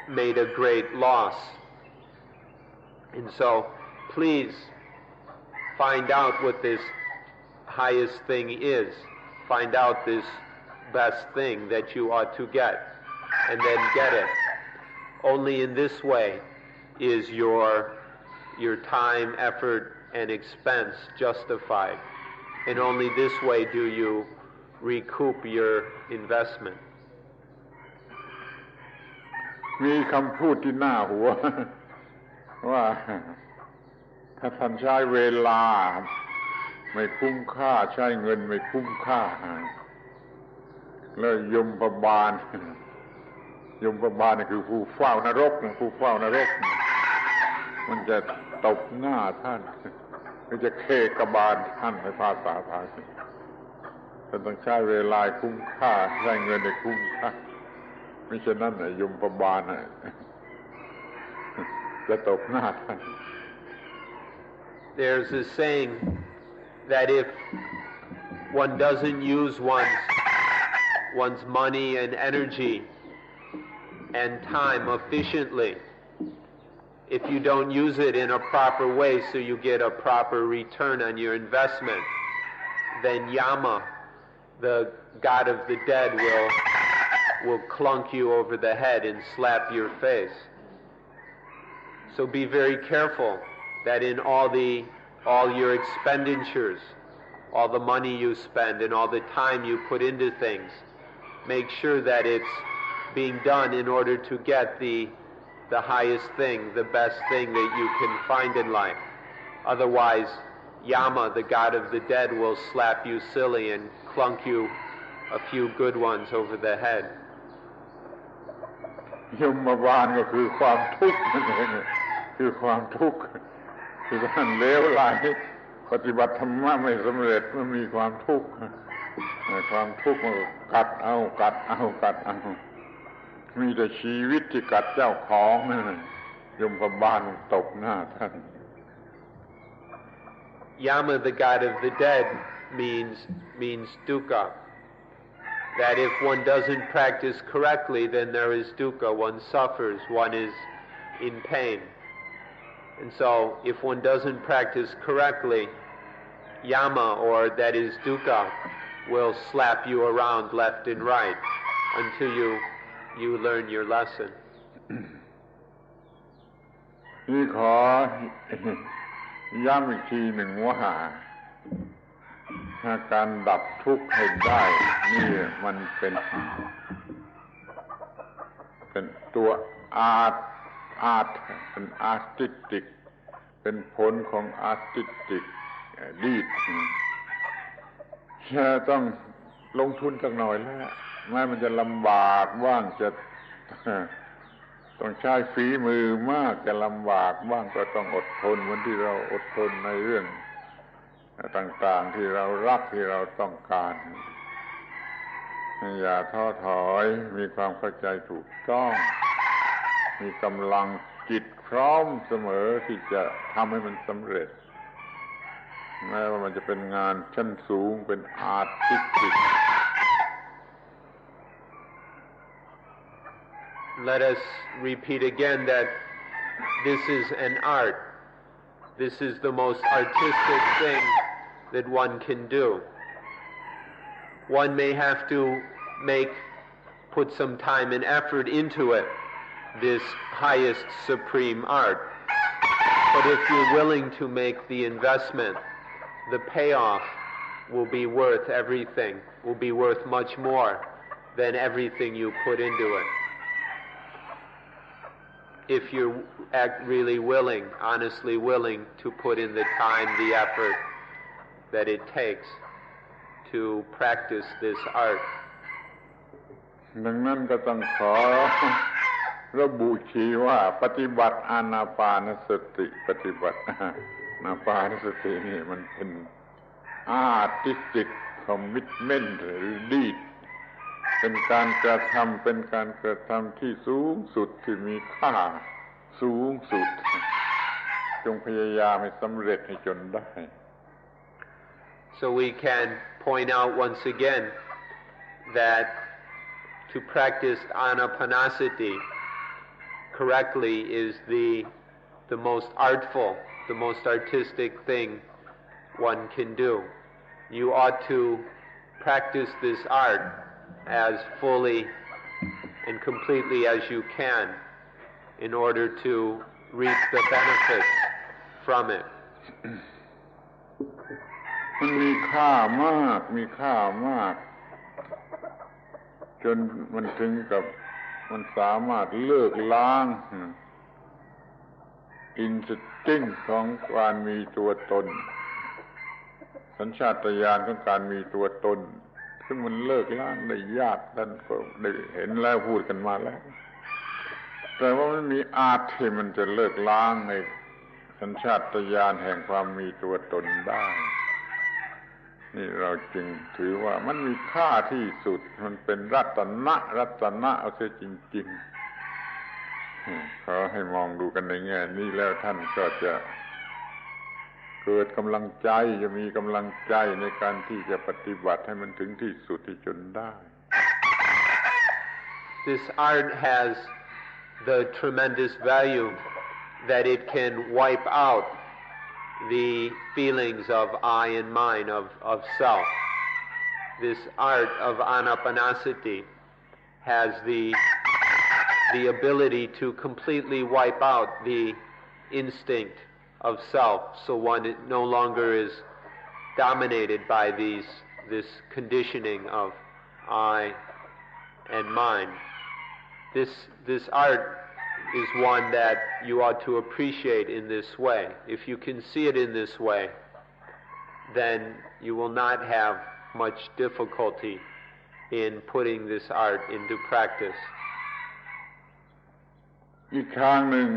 made a great loss. And so please find out what this highest thing is. Find out this best thing that you ought to get, and then get it. Only in this way is your time, effort, and expense justified, and only this way do you recoup your investment. มีคำพูดที่น่าหัวว่าถ้าท่านใช้เวลาไม่คุ้มค่าใช้เงินไม่คุ้มค่าแล้วยมบาล ยมบาลนี่คือผู้เฝ้านรกผู้เฝ้านรกมันจะตบหน้าท่านมันจะเคกบาลท่านในภาษาไทยท่านต้องใช้เวลาคุ้มค่าใช้เงินในคุ้มค่าไม่เช่นนั้นยมบาลจะตบหน้าท่าน There's a saying that if one doesn't use one's money and energy and time efficiently, if you don't use it in a proper way so you get a proper return on your investment, then Yama, the god of the dead, will clunk you over the head and slap your face. So be very careful that in all your expenditures, all the money you spend and all the time you put into things, make sure that it's being done in order to get the highest thing, the best thing that you can find in life. Otherwise, Yama, the god of the dead, will slap you silly and clunk you a few good ones over the head. ยมบาลก็คือความทุกข์นั่นเองคือความทุกข์คือการเลวร้ายปฏิบัติธรรมะไม่สำเร็จมันมีความทุกข์ความทุกข์มันกัดเอามีแต่ชีวิตที่กัดเจ้าของนั่นยมบาลตบหน้าท่าน Yama, the god of the dead, means dukkha. That if one doesn't practice correctly, then there is dukkha. One suffers. One is in pain. And so, if one doesn't practice correctly, Yama, or that is dukkha, will slap you around left and right until you learn your lesson. นี่ขอย้ำอีกทีหนึ่งว่าการดับทุกข์ให้ได้นี่มันเป็นตัวอาร์ตเป็นอาร์ติสติกเป็นผลของอาร์ติสติกดีดต้องลงทุนสักหน่อยแล้วแม้มันจะลำบากบ้างจะต้องใช้ฝีมือมากจะลำบากบ้างก็ต้องอดทนเหมือนที่เราอดทนในเรื่องต่างๆที่เรารักที่เราต้องการอย่าท้อถอยมีความเข้าใจถูกต้องมีกำลังจิตพร้อมเสมอที่จะทำให้มันสำเร็จแม้ว่ามันจะเป็นงานชั้นสูงเป็นอาร์ติสติก Let us repeat again that this is an art. This is the most artistic thing that one can do. One may have to put some time and effort into it, this highest supreme art. But if you're willing to make the investment, the payoff will be worth everything, will be worth much more than everything you put into it. If you're really willing, honestly willing to put in the time, the effort that it takes to practice this art. ดังนั้นก็ต้องขอระบุชี้ว่าปฏิบัติอานาปานสติปฏิบัติอานาปานสตินี่มันเป็นอาร์ติสติกคอมมิตเมนต์หรือดีดเป็นการกระทำที่สูงสุดที่มีค่าสูงสุดจงพยายามให้สำเร็จให้จนได้ So we can point out once again that to practice anapanasati correctly is the most artful, the most artistic thing one can do. You ought to practice this art as fully and completely as you can in order to reap the benefits from it. มันมีค่ามากจนมันถึงกับมันสามารถเลิกล้างอินสติ้งของการมีตัวตนสัญชาตญาณของการมีตัวตนซึ่งมันเลิกล้างได้ยากท่านก็ได้เห็นแล้วพูดกันมาแล้ว แต่ว่ามันมีอาจที่มันจะเลิกล้างในสัญชาตญาณแห่งความมีตัวตนได้นี่เราจึงถือว่ามันมีค่าที่สุดมันเป็นรัตนะเอาเสียจริงๆขอให้มองดูกันในแง่นี้แล้วท่านก็จะเกิดกำลังใจจะมีกำลังใจในการที่จะปฏิบัติให้มันถึงที่สุดที่จนได้ This art has the tremendous value that it can wipe out the feelings of I and mine, of self. This art of anapanasati has the ability to completely wipe out the instinct of self, so one no longer is dominated by this conditioning of I and mine. This art is one that you ought to appreciate in this way. If you can see it in this way, then you will not have much difficulty in putting this art into practice. อีกครั้งหนึ่ง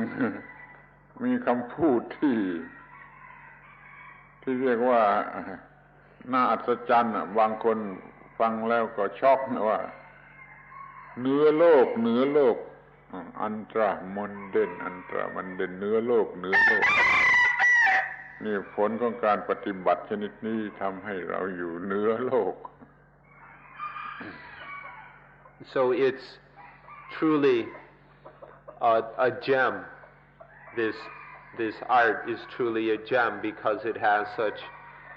มีคำพูดที่เรียกว่าน่าอัศจรรย์บางคนฟังแล้วก็ช็อกนะว่าเหนือโลกอันตรามันเด่นเหนือโลกนี่ผลของการปฏิบัติชนิดนี้ทำให้เราอยู่เหนือโลก So it's truly a gem. This art is truly a gem because it has such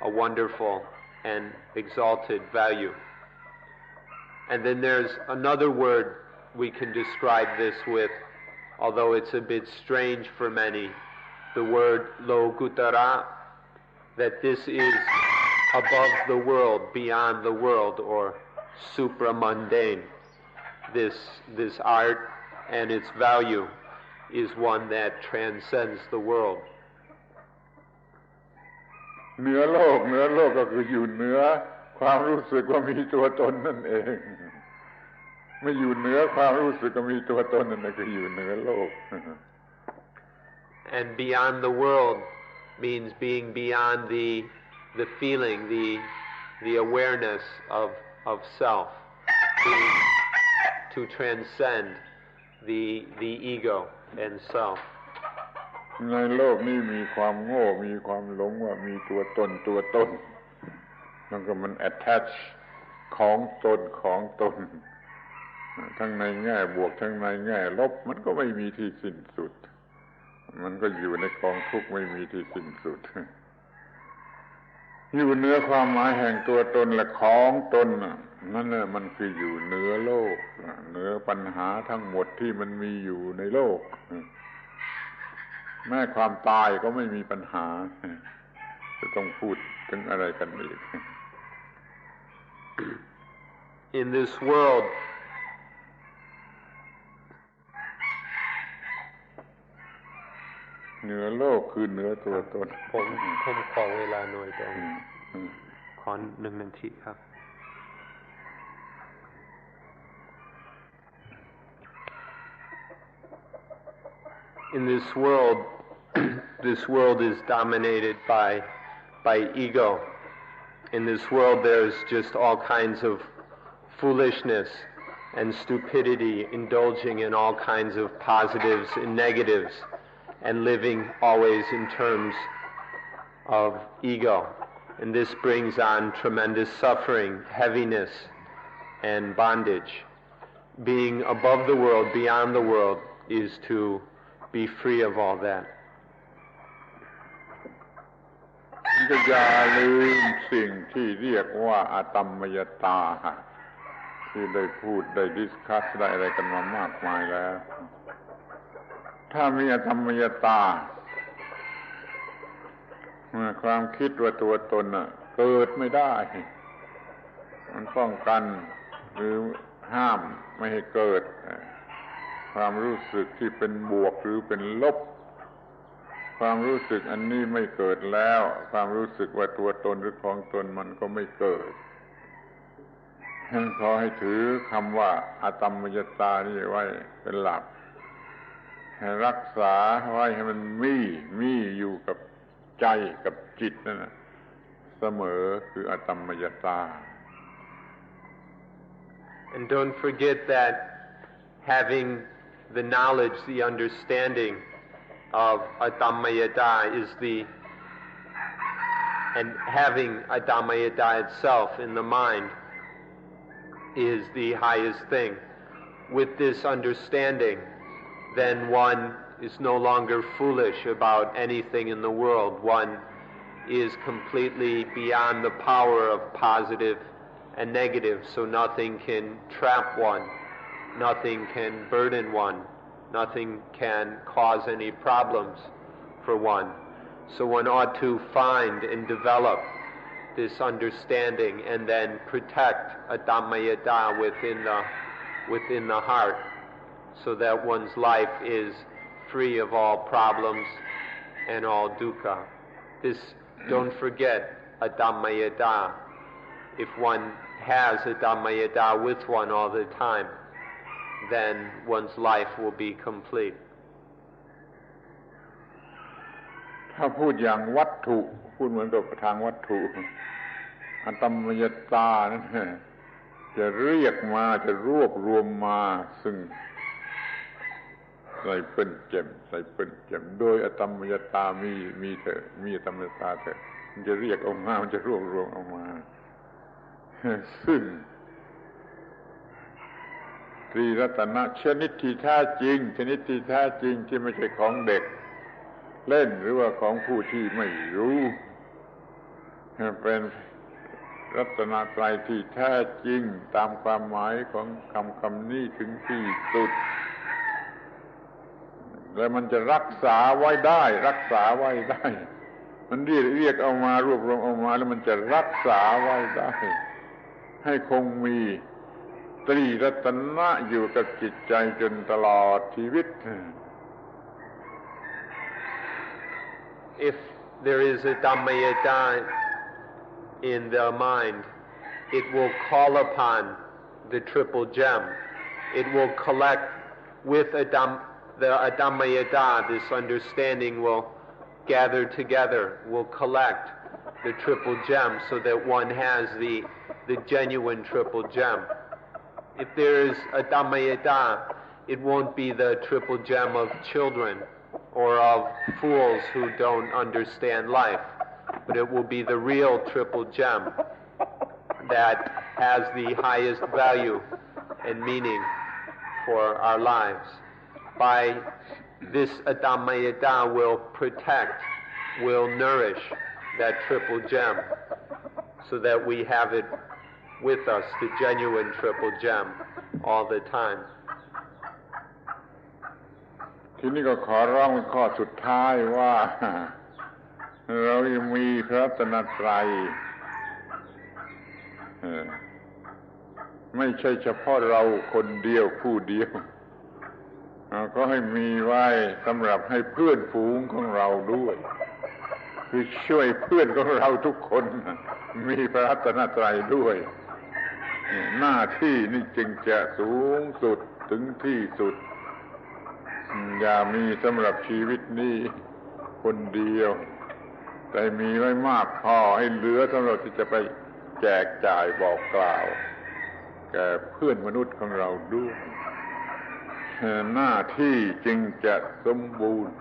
a wonderful and exalted value. And then there's another word we can describe this with, although it's a bit strange for many, the word logutara, that this is above the world, beyond the world, or supramundane. This art and its value is one that transcends the world. เหนือโลกก็คืออยู่เหนือความรู้สึกว่ามีตัวตนนั่นเองไม่อยู่เหนือความรู้สึกว่ามีตัวตนนั่นคืออยู่เหนือโลก And beyond the world means being beyond the feeling, the awareness of self, to transcend the ego and self. ในโลกนี้มีความโง่มีความหลงว่ามีตัวตนมันก็มัน attach ของตนทั้งในแง่บวกทั้งในแง่ลบมันก็ไม่มีที่สิ้นสุดมันก็อยู่ในกองทุกข์ไม่มีที่สิ้นสุดอยู่เหนือความหมายแห่งตัวตนและของตนนั่นน่ะมันคืออยู่เหนือโลกเหนือปัญหาทั้งหมดที่มันมีอยู่ในโลกแม้ความตายก็ไม่มีปัญหาจะต้องพูดถึงอะไรกันอีก In this worldเหนือโลกคือเหนือตัวตนผมขอเวลาหน่อยตรงขอ1 นาทีครับ In this world is dominated by ego. In this world there's just all kinds of foolishness and stupidity, indulging in all kinds of positives and negatives, and living always in terms of ego. And this brings on tremendous suffering, heaviness, and bondage. Being above the world, beyond the world, is to be free of all that. อย่าลืมสิ่งที่เรียกว่าอตัมมยตาที่ได้พูดได้ดิสคัสได้อะไรกันมามากมายแล้วถ้ามีอตัมมยตาความคิดว่าตัวตนเกิดไม่ได้มันป้องกันหรือห้ามไม่ให้เกิดความรู้สึกที่เป็นบวกหรือเป็นลบความรู้สึกอันนี้ไม่เกิดแล้วความรู้สึกว่าตัวตนหรือของตนมันก็ไม่เกิดขอให้ถือคำว่าอตัมมยตานี่ไว้เป็นหลัก รักษาไว้ให้มันมีอยู่กับใจกับจิตนั่นนะเสมอคืออตัมมยตา And don't forget that having the knowledge, the understanding of Adhammayata and having Adhammayata itself in the mind is the highest thing. With this understanding, then one is no longer foolish about anything in the world. One is completely beyond the power of positive and negative, so nothing can trap one, nothing can burden one, nothing can cause any problems for one. So one ought to find and develop this understanding and then protect Adhammayata within the heart, so that one's life is free of all problems and all dukkha. This, don't forget Adhammayata. If one has Adhammayata with one all the time, then one's life will be complete. ถ้าพูดอย่างวัตถุพูดเหมือนกับทางวัตถุอตัมมยตานั่นจะเรียกมาจะรวบรวมมาซึ่งใส่เป็นแจ่มโดยอตัมมยตามีเถอะมีอตัมมยตาเถอะมันจะเรียกออกมามันจะรวบรวมออกมาซึ่งตรีรัตนะชนิดที่แท้จริงที่ไม่ใช่ของเด็กเล่นหรือว่าของผู้ที่ไม่รู้เป็นรัตนตรัยที่แท้จริงตามความหมายของคำนี้ถึงที่สุดและมันจะรักษาไว้ได้มันเรียกเอามารวบรวมเอามาแล้วมันจะรักษาไว้ได้ให้คงมีตรีรัตนะอยู่กับจิตใจจนตลอดชีวิต If there is a Dhammayata in the mind, it will call upon the triple gem. It will collect with the Dhammayata. This understanding will gather together, will collect the triple gem so that one has the genuine triple gem. If there is a Dhammayata, it won't be the triple gem of children or of fools who don't understand life, but it will be the real triple gem that has the highest value and meaning for our lives. By this Adhammayata will protect, will nourish that triple gem so that we have it with us, the genuine triple gem, all the time. ทีนี้ก็ขอร้องเป็นข้อสุดท้ายว่าเรายังมีพระรัตนตรัยไม่ใช่เฉพาะเราคนเดียวผู้เดียวก็ให้มีไว้สำหรับให้เพื่อนฝูงของเราด้วยคือช่วยเพื่อนของเราทุกคนมีพระรัตนตรัยด้วยหน้าที่นี่จึงจะสูงสุดถึงที่สุดอย่ามีสำหรับชีวิตนี้คนเดียวแต่มีไว้มากพอให้เหลือสำหรับที่จะไปแจกจ่ายบอกกล่าวแก่เพื่อนมนุษย์ของเราด้วยหน้าที่จึงจะสมบูรณ์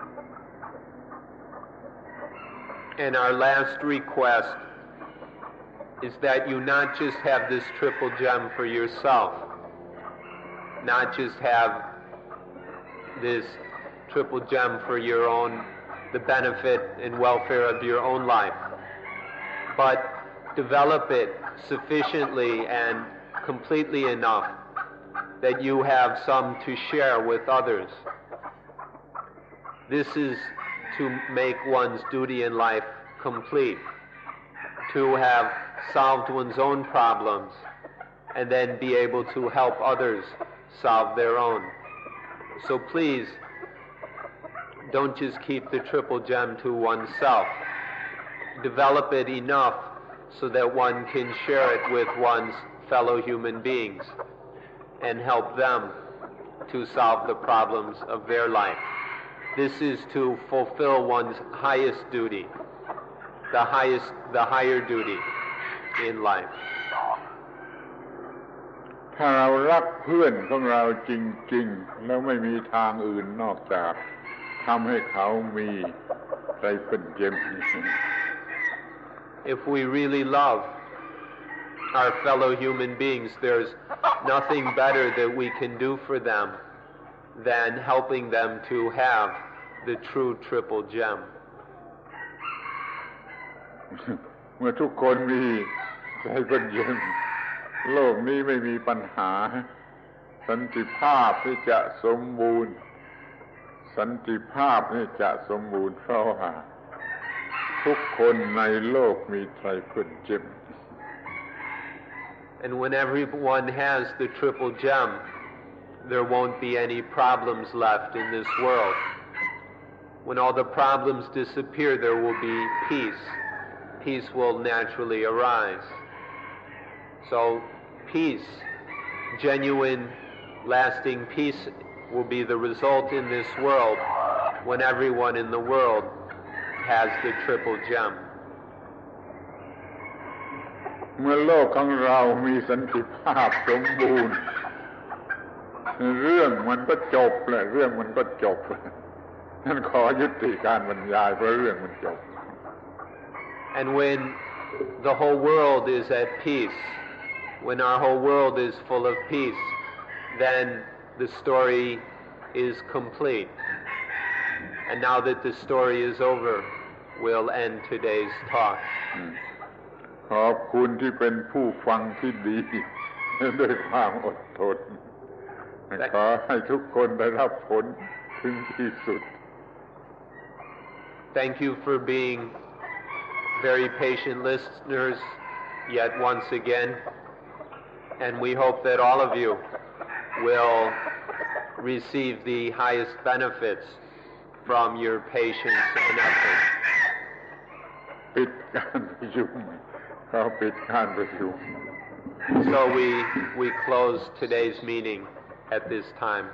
And our last request is that you not just have this triple gem for yourself, not just have this triple gem for your own, the benefit and welfare of your own life, but develop it sufficiently and completely enough that you have some to share with others. This is to make one's duty in life complete, to have solved one's own problems and then be able to help others solve their own. So please, don't just keep the triple gem to oneself. Develop it enough so that one can share it with one's fellow human beings and help them to solve the problems of their life. This is to fulfill one's highest duty, the higher duty in life. ถ้าเรารักเพื่อนของเราจริงๆแล้วไม่มีทางอื่นนอกจากทำให้เขามีใจเป็นเย็น If we really love our fellow human beings, there's nothing better that we can do for them than helping them to have the true triple gem. เมื่อทุกคนมีใจเป็นเย็นโลกนี้ไม่มีปัญหาสันติภาพที่จะสมบูรณ์สันติภาพนี่จะสมบูรณ์เพราะว่าทุกคนในโลกมีใจเป็นเย็น And when everyone has the triple gem, there won't be any problems left in this world. When all the problems disappear, there will be peace. Peace will naturally arise. So peace, genuine, lasting peace will be the result in this world when everyone in the world has the triple gem. เมื่อโลกของเรามีสันติภาพสมบูรณ์เรื่องมันก็จบแหละเรื่องมันก็จบนั่นขอยุติการบรรยายเพราะเรื่องมันจบ And when the whole world is at peace, when our whole world is full of peace, then the story is complete. And now that the story is over, we'll end today's talk. ขอบคุณที่เป็นผู้ฟังที่ดีด้วยความอดทนขอให้ทุกคนได้รับผลถึงที่สุด Thank you for being very patient listeners yet once again, and we hope that all of you will receive the highest benefits from your patience and effort. ปิดการประชุมขอปิดการประชุม So we close today's meeting at this time.